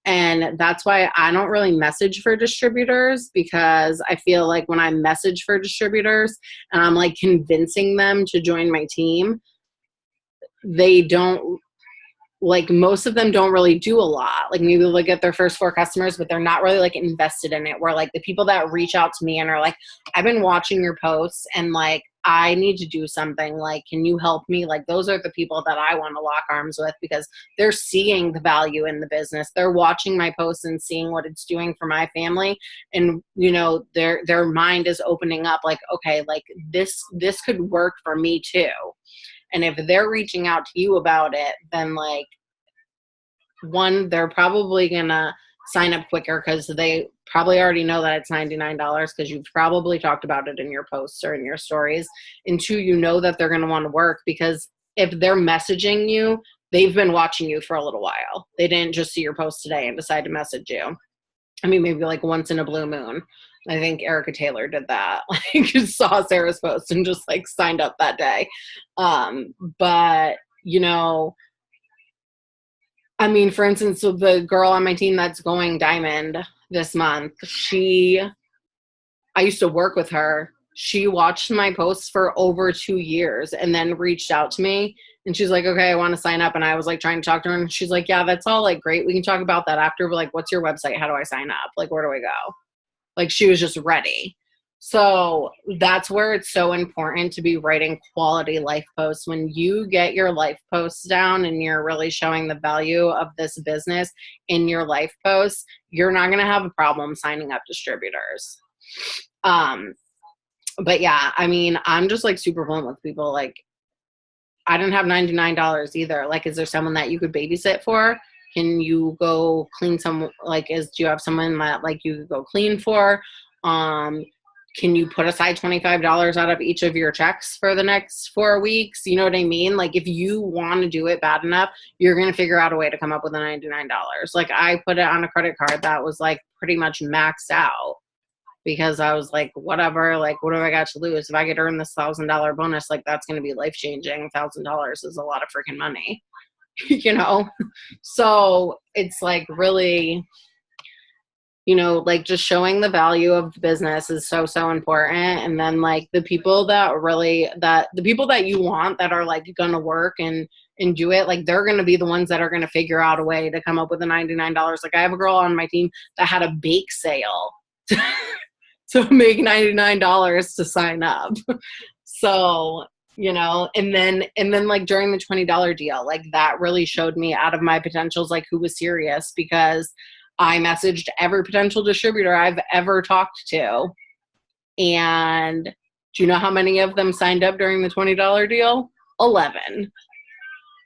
And that's why I don't really message for distributors, because I feel like when I message for distributors and I'm like convincing them to join my team, they don't, like most of them don't really do a lot. Like maybe they'll get their first 4 customers, but they're not really like invested in it. Where like the people that reach out to me and are like, I've been watching your posts and like, I need to do something. Like, can you help me? Like those are the people that I want to lock arms with because they're seeing the value in the business. They're watching my posts and seeing what it's doing for my family. And, their mind is opening up like, okay, like this could work for me too. And if they're reaching out to you about it, then like, one, they're probably going to sign up quicker because they probably already know that it's $99 because you've probably talked about it in your posts or in your stories. And 2, that they're going to want to work because if they're messaging you, they've been watching you for a little while. They didn't just see your post today and decide to message you. I mean, maybe like once in a blue moon. I think Erica Taylor did that. Like saw Sarah's post and just like signed up that day. But I mean, for instance, so the girl on my team that's going diamond this month, I used to work with her. She watched my posts for over 2 years and then reached out to me and she's like, okay, I want to sign up. And I was like trying to talk to her and she's like, yeah, that's all like great. We can talk about that after. But like, what's your website? How do I sign up? Like, where do I go? Like she was just ready. So that's where it's so important to be writing quality life posts. When you get your life posts down and you're really showing the value of this business in your life posts, you're not going to have a problem signing up distributors. But yeah, I mean, I'm just like super blunt with people. Like I didn't have $99 either. Like, is there someone that you could babysit for? Can you go clean some, like, do you have someone that like you could go clean for? Can you put aside $25 out of each of your checks for the next 4 weeks? You know what I mean? Like if you want to do it bad enough, you're going to figure out a way to come up with the $99. Like I put it on a credit card that was like pretty much maxed out because I was like, whatever, like what do I got to lose? If I could earn this $1,000 bonus, like that's going to be life changing. $1,000 is a lot of freaking money, So it's like really, like just showing the value of the business is so, so important. And then like the people that you want that are like going to work and do it, like they're going to be the ones that are going to figure out a way to come up with the $99. Like I have a girl on my team that had a bake sale to make $99 to sign up. So, and then like during the $20 deal, like that really showed me out of my potentials, like who was serious, because I messaged every potential distributor I've ever talked to. And do you know how many of them signed up during the $20 deal? 11.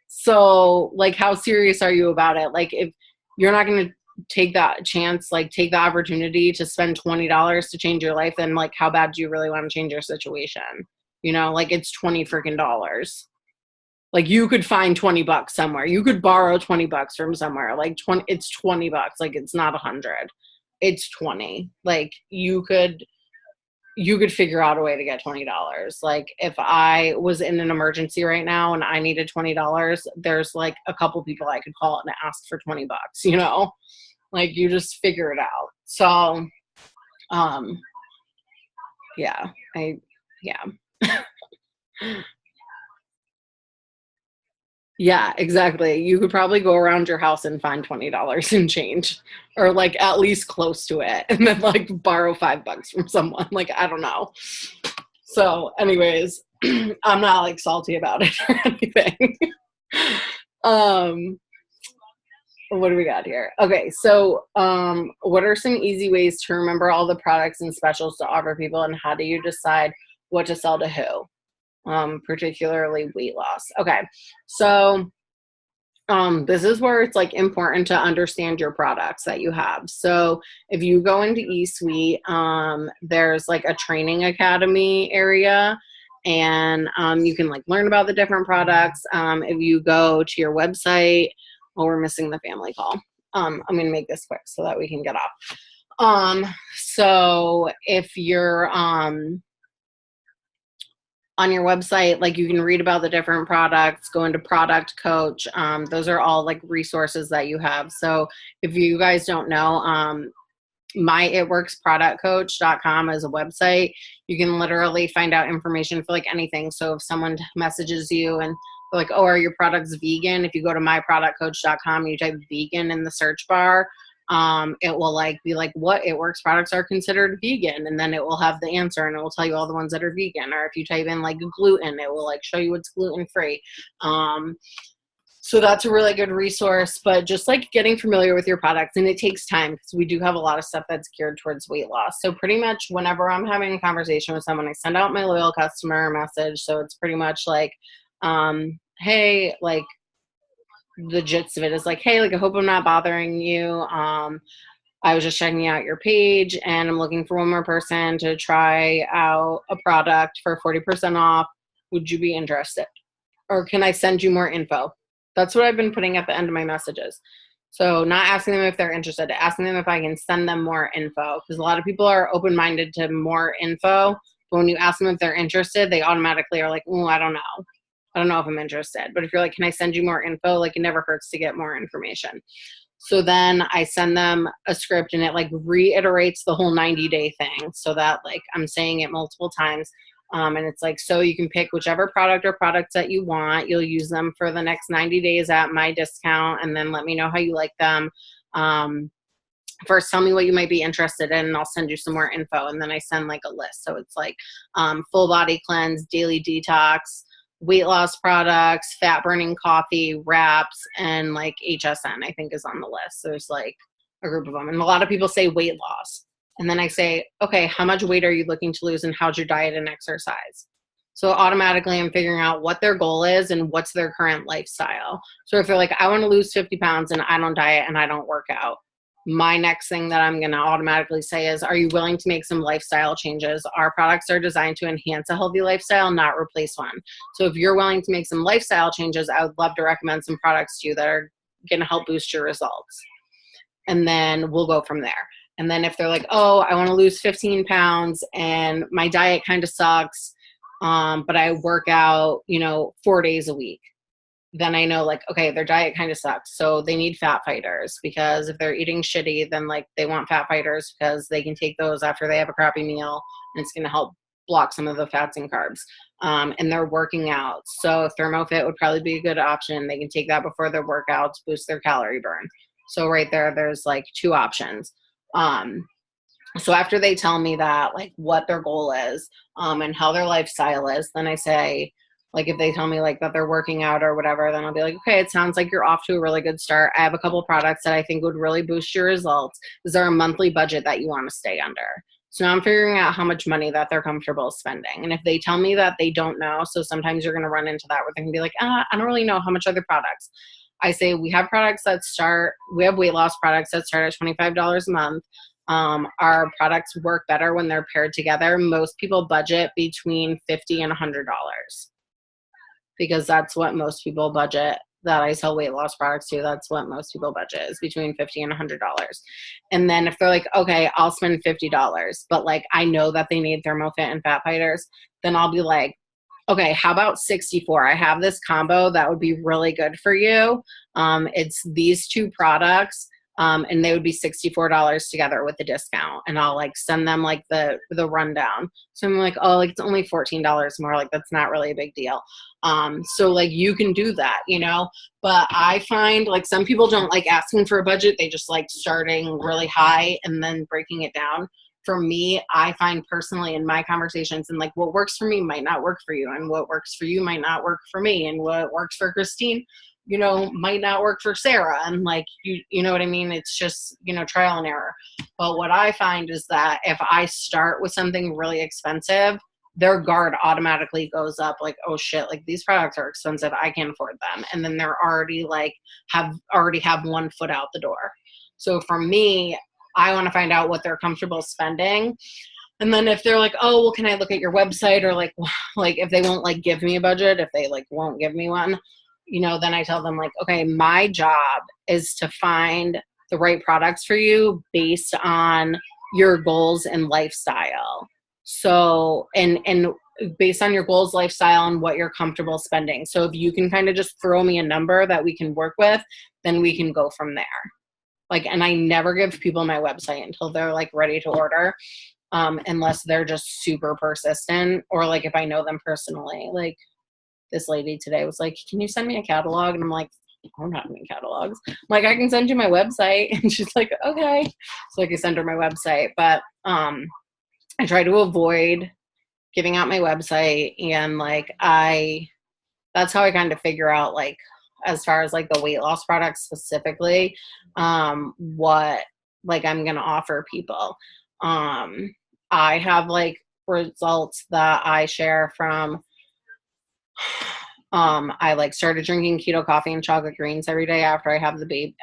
So like, how serious are you about it? Like if you're not going to take that chance, like take the opportunity to spend $20 to change your life, then like, how bad do you really want to change your situation? Like it's 20 freaking dollars. Like you could find $20 somewhere. You could borrow $20 from somewhere. Like it's $20. Like it's not 100. It's 20. Like you could figure out a way to get $20. Like if I was in an emergency right now and I needed $20, there's like a couple people I could call and ask for $20, like you just figure it out. So, yeah. Yeah, exactly. You could probably go around your house and find $20 in change, or like at least close to it, and then like borrow $5 from someone. Like, I don't know. So anyways, I'm not like salty about it or anything. What do we got here? Okay, so what are some easy ways to remember all the products and specials to offer people, and how do you decide what to sell to who? Particularly weight loss. Okay, so this is where it's like important to understand your products that you have. So if you go into eSuite, there's like a training academy area, and you can like learn about the different products. If you go to your website, oh, we're missing the family call. I'm gonna make this quick so that we can get off. So if you're on your website, like you can read about the different products, go into Product Coach. Those are all like resources that you have. So if you guys don't know, myitworksproductcoach.com is a website. You can literally find out information for like anything. So if someone messages you and they're like, oh, are your products vegan? If you go to myproductcoach.com and you type vegan in the search bar, it will like be like, what It Works products are considered vegan, and then it will have the answer, and it will tell you all the ones that are vegan. Or if you type in like gluten, it will like show you what's gluten free. So that's a really good resource. But just like getting familiar with your products, and it takes time because we do have a lot of stuff that's geared towards weight loss. So pretty much whenever I'm having a conversation with someone, I send out my loyal customer message. So it's pretty much like, hey, like, the gist of it is like, hey, like, I hope I'm not bothering you. I was just checking out your page and I'm looking for one more person to try out a product for 40% off. Would you be interested? Or can I send you more info? That's what I've been putting at the end of my messages. So not asking them if they're interested, asking them if I can send them more info. Because a lot of people are open-minded to more info. But when you ask them if they're interested, they automatically are like, oh, I don't know. I don't know if I'm interested. But if you're like, can I send you more info? Like, it never hurts to get more information. So then I send them a script and it like reiterates the whole 90-day thing so that like I'm saying it multiple times. And it's like, so you can pick whichever product or products that you want. You'll use them for the next 90 days at my discount, and then let me know how you like them. First, tell me what you might be interested in, and I'll send you some more info. And then I send like a list. So it's like full body cleanse, daily detox, weight loss products, fat burning coffee, wraps, and like HSN, I think, is on the list. There's like a group of them. And a lot of people say weight loss. And then I say, okay, how much weight are you looking to lose, and how's your diet and exercise? So automatically I'm figuring out what their goal is and what's their current lifestyle. So if they're like, I want to lose 50 pounds and I don't diet and I don't work out, my next thing that I'm going to automatically say is, are you willing to make some lifestyle changes? Our products are designed to enhance a healthy lifestyle, not replace one. So if you're willing to make some lifestyle changes, I would love to recommend some products to you that are going to help boost your results. And then we'll go from there. And then if they're like, oh, I want to lose 15 pounds and my diet kind of sucks, but I work out, 4 days a week, then I know like, okay, their diet kind of sucks. So they need fat fighters, because if they're eating shitty, then like they want fat fighters because they can take those after they have a crappy meal and it's going to help block some of the fats and carbs. And they're working out. So ThermoFit would probably be a good option. They can take that before their workouts, boost their calorie burn. So right there's like 2 options. So after they tell me that, like what their goal is, and how their lifestyle is, then I say, like, if they tell me like that they're working out or whatever, then I'll be like, okay, it sounds like you're off to a really good start. I have a couple products that I think would really boost your results. Is there a monthly budget that you want to stay under? So now I'm figuring out how much money that they're comfortable spending. And if they tell me that they don't know, so sometimes you're going to run into that where they're going to be like, I don't really know, how much are the products? I say we have weight loss products that start at $25 a month. Our products work better when they're paired together. Most people budget between $50 and $100 because that's what most people budget that I sell weight loss products to. That's what most people budget, is between $50 and $100. And then if they're like, okay, I'll spend $50, but like I know that they need ThermoFit and fat fighters, then I'll be like, okay, how about 64? I have this combo that would be really good for you. It's these 2 products, and they would be $64 together with the discount. And I'll like send them like the rundown. So I'm like, oh, like it's only $14 more. Like that's not really a big deal. So like you can do that, but I find like some people don't like asking for a budget. They just like starting really high and then breaking it down. For me, I find personally in my conversations, and like what works for me might not work for you, and what works for you might not work for me, and what works for Christine might not work for Sarah. And like, you know what I mean? It's just, trial and error. But what I find is that if I start with something really expensive, their guard automatically goes up like, oh shit, like these products are expensive. I can't afford them. And then they're already like, have 1 foot out the door. So for me, I want to find out what they're comfortable spending. And then if they're like, oh, well, can I look at your website? Or like if they won't like give me a budget, if they like won't give me one, then I tell them like, okay, my job is to find the right products for you based on your goals and lifestyle. So, and based on your goals, lifestyle, and what you're comfortable spending. So if you can kind of just throw me a number that we can work with, then we can go from there. Like, and I never give people my website until they're like ready to order. Unless they're just super persistent, or like if I know them personally. Like this lady today was like, can you send me a catalog? And I'm like, I don't have any catalogs. I'm like, I can send you my website. And she's like, okay. So like I send her my website, but I try to avoid giving out my website, and like that's how I kind of figure out, like, as far as like the weight loss products specifically, what like I'm gonna offer people. I have like results that I share from I like started drinking keto coffee and chocolate greens every day after I have the baby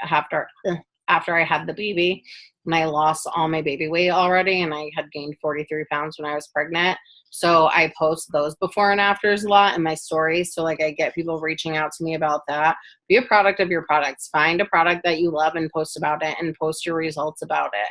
after I had the baby, and I lost all my baby weight already, and I had gained 43 pounds when I was pregnant. So I post those before and afters a lot in my stories. So like I get people reaching out to me about that. Be a product of your products. Find a product that you love and post about it, and post your results about it.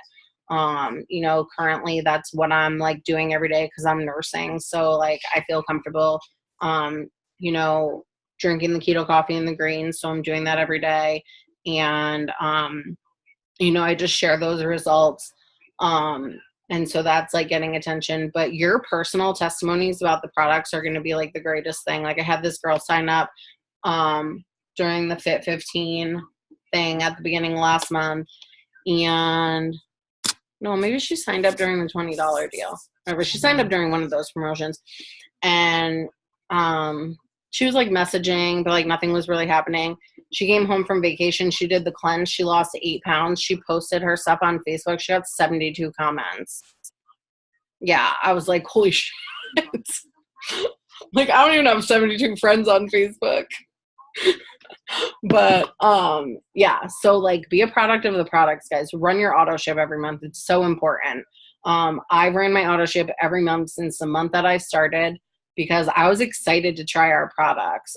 Currently that's what I'm like doing every day because I'm nursing. So like I feel comfortable, drinking the keto coffee and the greens. So I'm doing that every day. And, I just share those results. And so that's like getting attention, but your personal testimonies about the products are going to be like the greatest thing. Like I had this girl sign up, during the Fit 15 thing at the beginning of last month, and no, maybe she signed up during the $20 deal. Remember, she signed up during one of those promotions, and she was like messaging, but like nothing was really happening. She came home from vacation. She did the cleanse. She lost 8 pounds. She posted her stuff on Facebook. She got 72 comments. Yeah, I was like, holy shit. Like, I don't even have 72 friends on Facebook. But yeah, so like be a product of the products, guys. Run your auto ship every month. It's so important. I've ran my auto ship every month since the month that I started, because I was excited to try our products.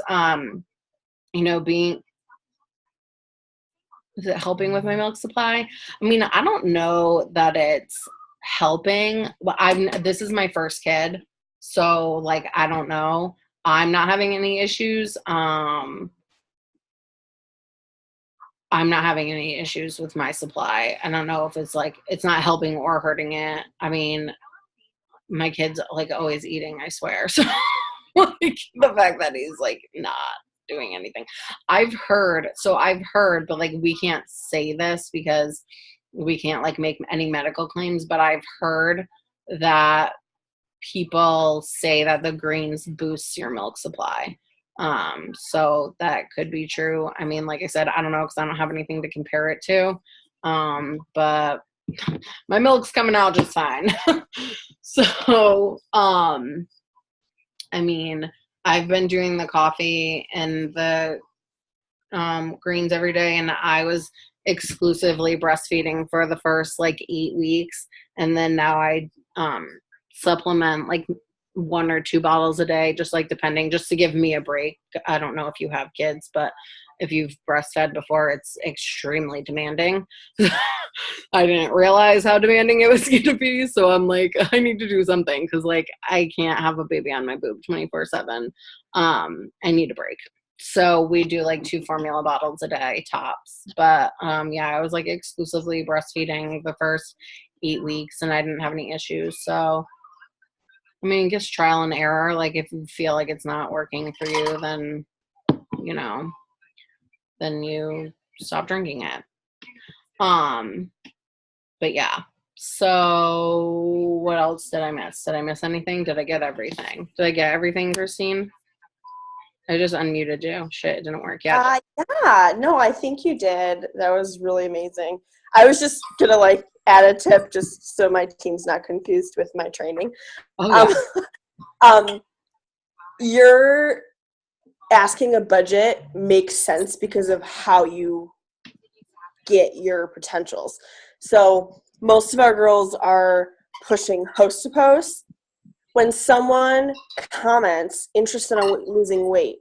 Is it helping with my milk supply? I mean, I don't know that it's helping, but this is my first kid. So like, I don't know. I'm not having any issues. I'm not having any issues with my supply. I don't know if it's like, it's not helping or hurting it. I mean, my kid's like always eating, I swear. So like the fact that he's like not doing anything. I've heard, but like we can't say this because we can't like make any medical claims, but I've heard that people say that the greens boosts your milk supply. So that could be true. I mean, like I said, I don't know, because I don't have anything to compare it to. But my milk's coming out just fine. So, I mean, I've been doing the coffee and the greens every day, and I was exclusively breastfeeding for the first like 8 weeks, and then now I supplement like 1 or 2 bottles a day, just like depending, just to give me a break. I don't know if you have kids, but if you've breastfed before, it's extremely demanding. I didn't realize how demanding it was going to be. So I'm like, I need to do something, because like I can't have a baby on my boob 24/7. I need a break. So we do like 2 formula bottles a day tops. But yeah, I was like exclusively breastfeeding the first 8 weeks, and I didn't have any issues. So I mean, just trial and error. Like if you feel like it's not working for you, then then you stop drinking it. But yeah. So what else did I miss? Did I miss anything? Did I get everything? Did I get everything, Christine? I just unmuted you. Shit, it didn't work yet.
Yeah, no, I think you did. That was really amazing. I was just gonna like add a tip just so my team's not confused with my training.
Oh yeah.
You're asking a budget makes sense because of how you get your potentials. So most of our girls are pushing host to post. When someone comments interested in losing weight,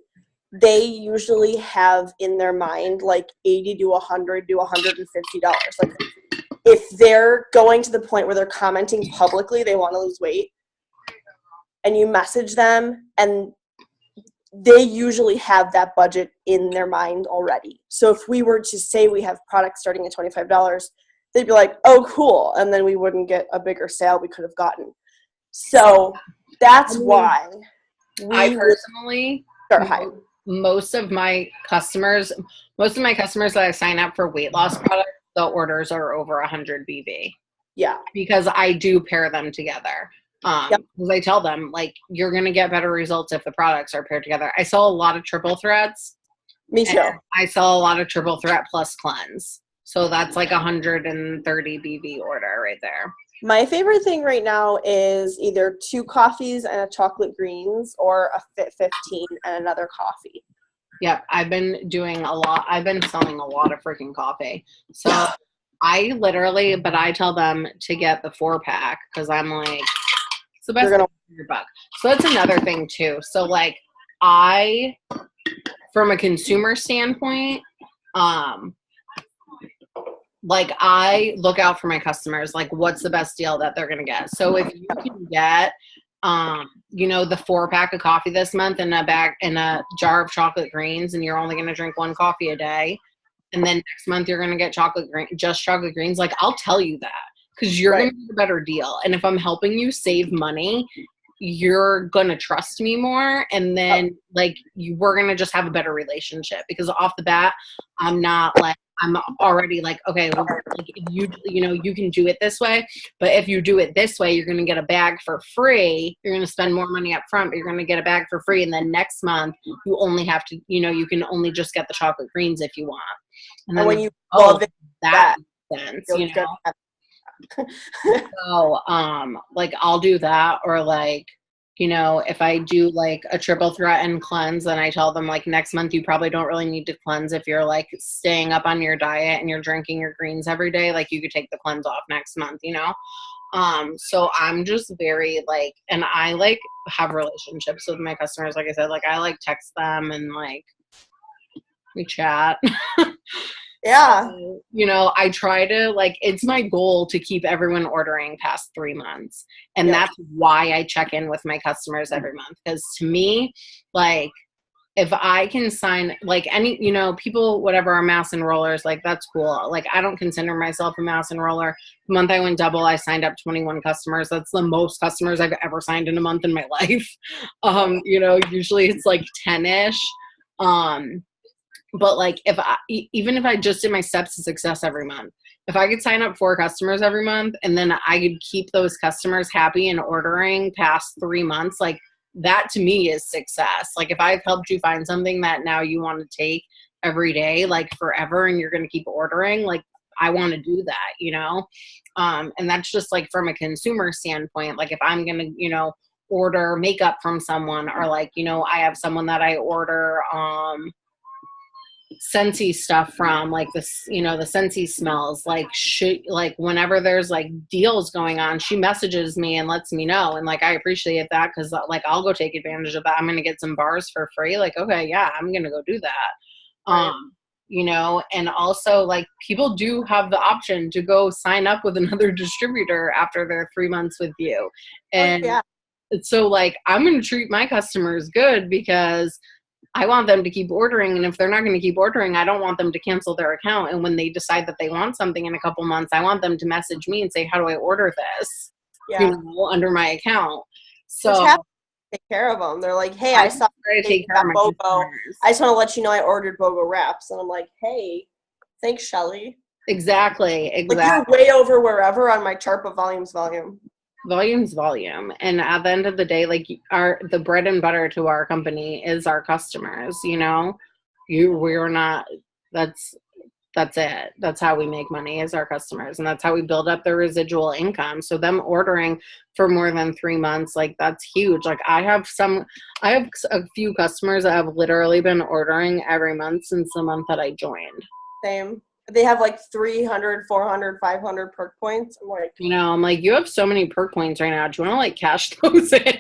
they usually have in their mind like $80 to $100 to $150. Like if they're going to the point where they're commenting publicly they want to lose weight, and you message them, and they usually have that budget in their mind already. So if we were to say we have products starting at $25, they'd be like, oh, cool. And then we wouldn't get a bigger sale we could have gotten. So that's why
I personally
start high.
Most of my customers that I sign up for weight loss products, the orders are over 100 BV.
Yeah.
Because I do pair them together. Because I tell them, like, you're going to get better results if the products are paired together. I sell a lot of triple threats.
Me too.
I sell a lot of triple threat plus cleanse. So that's like 130 BV order right there.
My favorite thing right now is either 2 coffees and a chocolate greens or a Fit 15 and another coffee.
Yep. I've been selling a lot of freaking coffee. So I tell them to get the 4-pack because I'm like, it's the best thing for your buck. So that's another thing too. So like from a consumer standpoint, like I look out for my customers, like what's the best deal that they're going to get. So if you can get, the 4-pack of coffee this month and a jar of chocolate greens, and you're only going to drink 1 coffee a day, and then next month you're going to get chocolate greens, like I'll tell you that because you're going to get a better deal. And if I'm helping you save money, you're going to trust me more. And then we're going to just have a better relationship because off the bat, I'm already like, okay, well, like you can do it this way, but if you do it this way, you're going to get a bag for free. You're going to spend more money up front, but you're going to get a bag for free. And then next month you only have to, you can only just get the chocolate greens if you want. And then
when you love it,
that sense, So, I'll do that, or if I do like a triple threat and cleanse, then I tell them like next month you probably don't really need to cleanse if you're like staying up on your diet and you're drinking your greens every day. Like you could take the cleanse off next month, So I'm just very and I have relationships with my customers. Like I said, I text them and we chat.
Yeah.
So, I try to it's my goal to keep everyone ordering past 3 months. And that's why I check in with my customers every month. Because to me, if I can sign any, people, whatever, are mass enrollers, that's cool. I don't consider myself a mass enroller. The month I went double, I signed up 21 customers. That's the most customers I've ever signed in a month in my life. Usually it's 10-ish. But even if I just did my steps to success every month, if I could sign up 4 customers every month and then I could keep those customers happy and ordering past 3 months, that to me is success. If I've helped you find something that now you want to take every day, forever, and you're going to keep ordering, I want to do that, and that's just from a consumer standpoint. If I'm going to, order makeup from someone, or I have someone that I order, Scentsy stuff from, this, the Scentsy smells, whenever there's deals going on, she messages me and lets me know, and I appreciate that because I'll go take advantage of that. I'm gonna get some bars for free, okay, yeah, I'm gonna go do that. Right. And also people do have the option to go sign up with another distributor after their 3 months with you, and so I'm gonna treat my customers good because I want them to keep ordering, and if they're not going to keep ordering, I don't want them to cancel their account. And when they decide that they want something in a couple months, I want them to message me and say, how do I order this? Under my account. So
take care of them. They're like, hey, I saw you take care of BOGO. I just want to let you know I ordered BOGO wraps. And I'm like, hey, thanks, Shelly.
Exactly.
You're way over wherever on my chart of volume.
volume's volume. And at the end of the day, like the bread and butter to our company is our customers, you know? We're not, that's it. That's how we make money is our customers. And that's how we build up the residual income. So them ordering for more than 3 months, like that's huge. Like I have a few customers that have literally been ordering every month since the month that I joined.
Same. They have like 300, 400, 500 perk points.
I'm like, you have so many perk points right now. Do you want to like cash those in?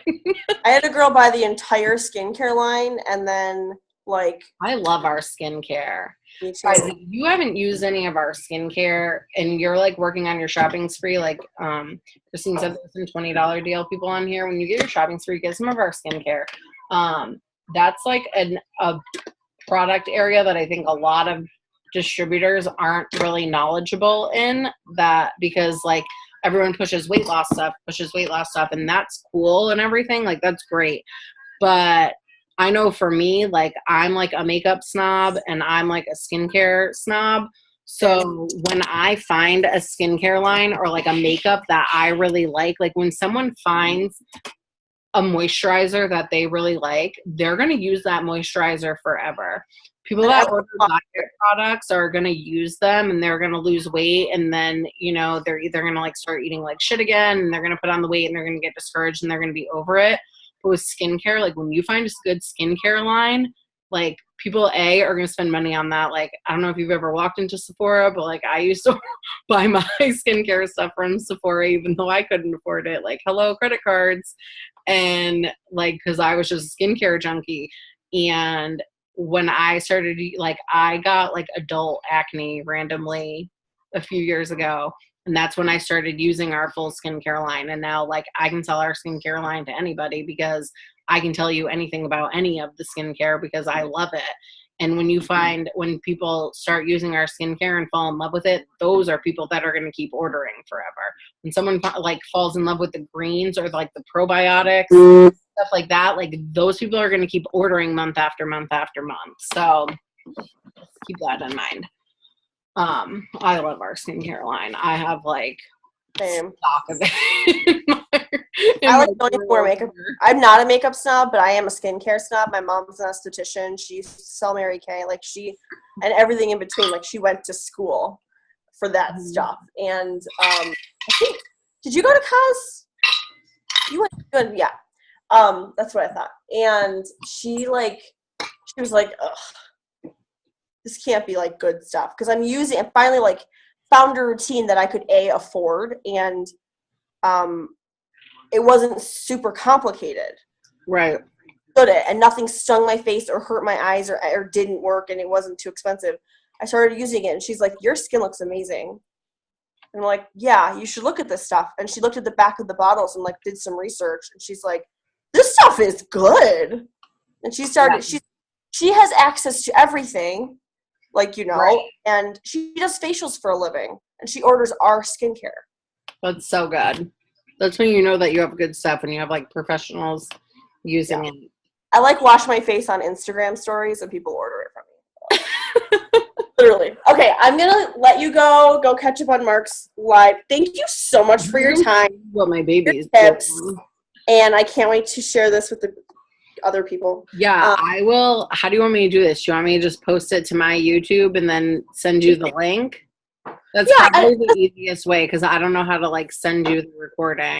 I had a girl buy the entire skincare line, and then like.
I love our skincare. Guys, if you haven't used any of our skincare and you're like working on your shopping spree, like Christine said, there's some $20 deal people on here. When you get your shopping spree, get some of our skincare. That's like a product area that I think a lot of distributors aren't really knowledgeable in, that because like everyone pushes weight loss stuff, and that's cool and everything. Like that's great. But I know for me, like I'm like a makeup snob and I'm like a skincare snob. So when I find a skincare line or like a makeup that I really like when someone finds a moisturizer that they really like, they're going to use that moisturizer forever. People that order diet products are going to use them and they're going to lose weight. And then, they're either going to like start eating like shit again and they're going to put on the weight and they're going to get discouraged and they're going to be over it. But with skincare, like when you find a good skincare line, like people are going to spend money on that. Like, I don't know if you've ever walked into Sephora, but like I used to buy my skincare stuff from Sephora, even though I couldn't afford it. Like, hello, credit cards. And like, cause I was just a skincare junkie. And when I started, like, I got like adult acne randomly a few years ago. And that's when I started using our full skincare line. And now like I can sell our skincare line to anybody because I can tell you anything about any of the skincare because I love it. And when people start using our skincare and fall in love with it, those are people that are going to keep ordering forever. When someone like falls in love with the greens or like the probiotics, stuff like that, like those people are going to keep ordering month after month after month. So keep that in mind. I love our skincare line. I have like
Same.
stock of it.
I like going for makeup. I'm not a makeup snob, but I am a skincare snob. My mom's an esthetician. She used to sell Mary Kay, and everything in between. Like she went to school for that stuff. And I think, did you go to Cos? You went, yeah. That's what I thought. And she was like, ugh, this can't be like good stuff. Because I finally like found a routine that I could afford, and it wasn't super complicated.
Right.
And nothing stung my face or hurt my eyes or didn't work, and it wasn't too expensive. I started using it, and she's like, your skin looks amazing. And I'm like, yeah, you should look at this stuff. And she looked at the back of the bottles and like did some research, and she's like, this stuff is good. And she started, she has access to everything, right. And she does facials for a living, and she orders our skincare.
That's so good. That's when you know that you have good stuff and you have like professionals using it.
I like wash my face on Instagram stories and people order it from me. Literally. Okay, I'm going to let you go catch up on Mark's live. Thank you so much for your time.
What my babies
tips. And I can't wait to share this with the other people.
Yeah, I will. How do you want me to do this? Do you want me to just post it to my YouTube and then send you the link? That's probably the easiest way because I don't know how to like send you the recording.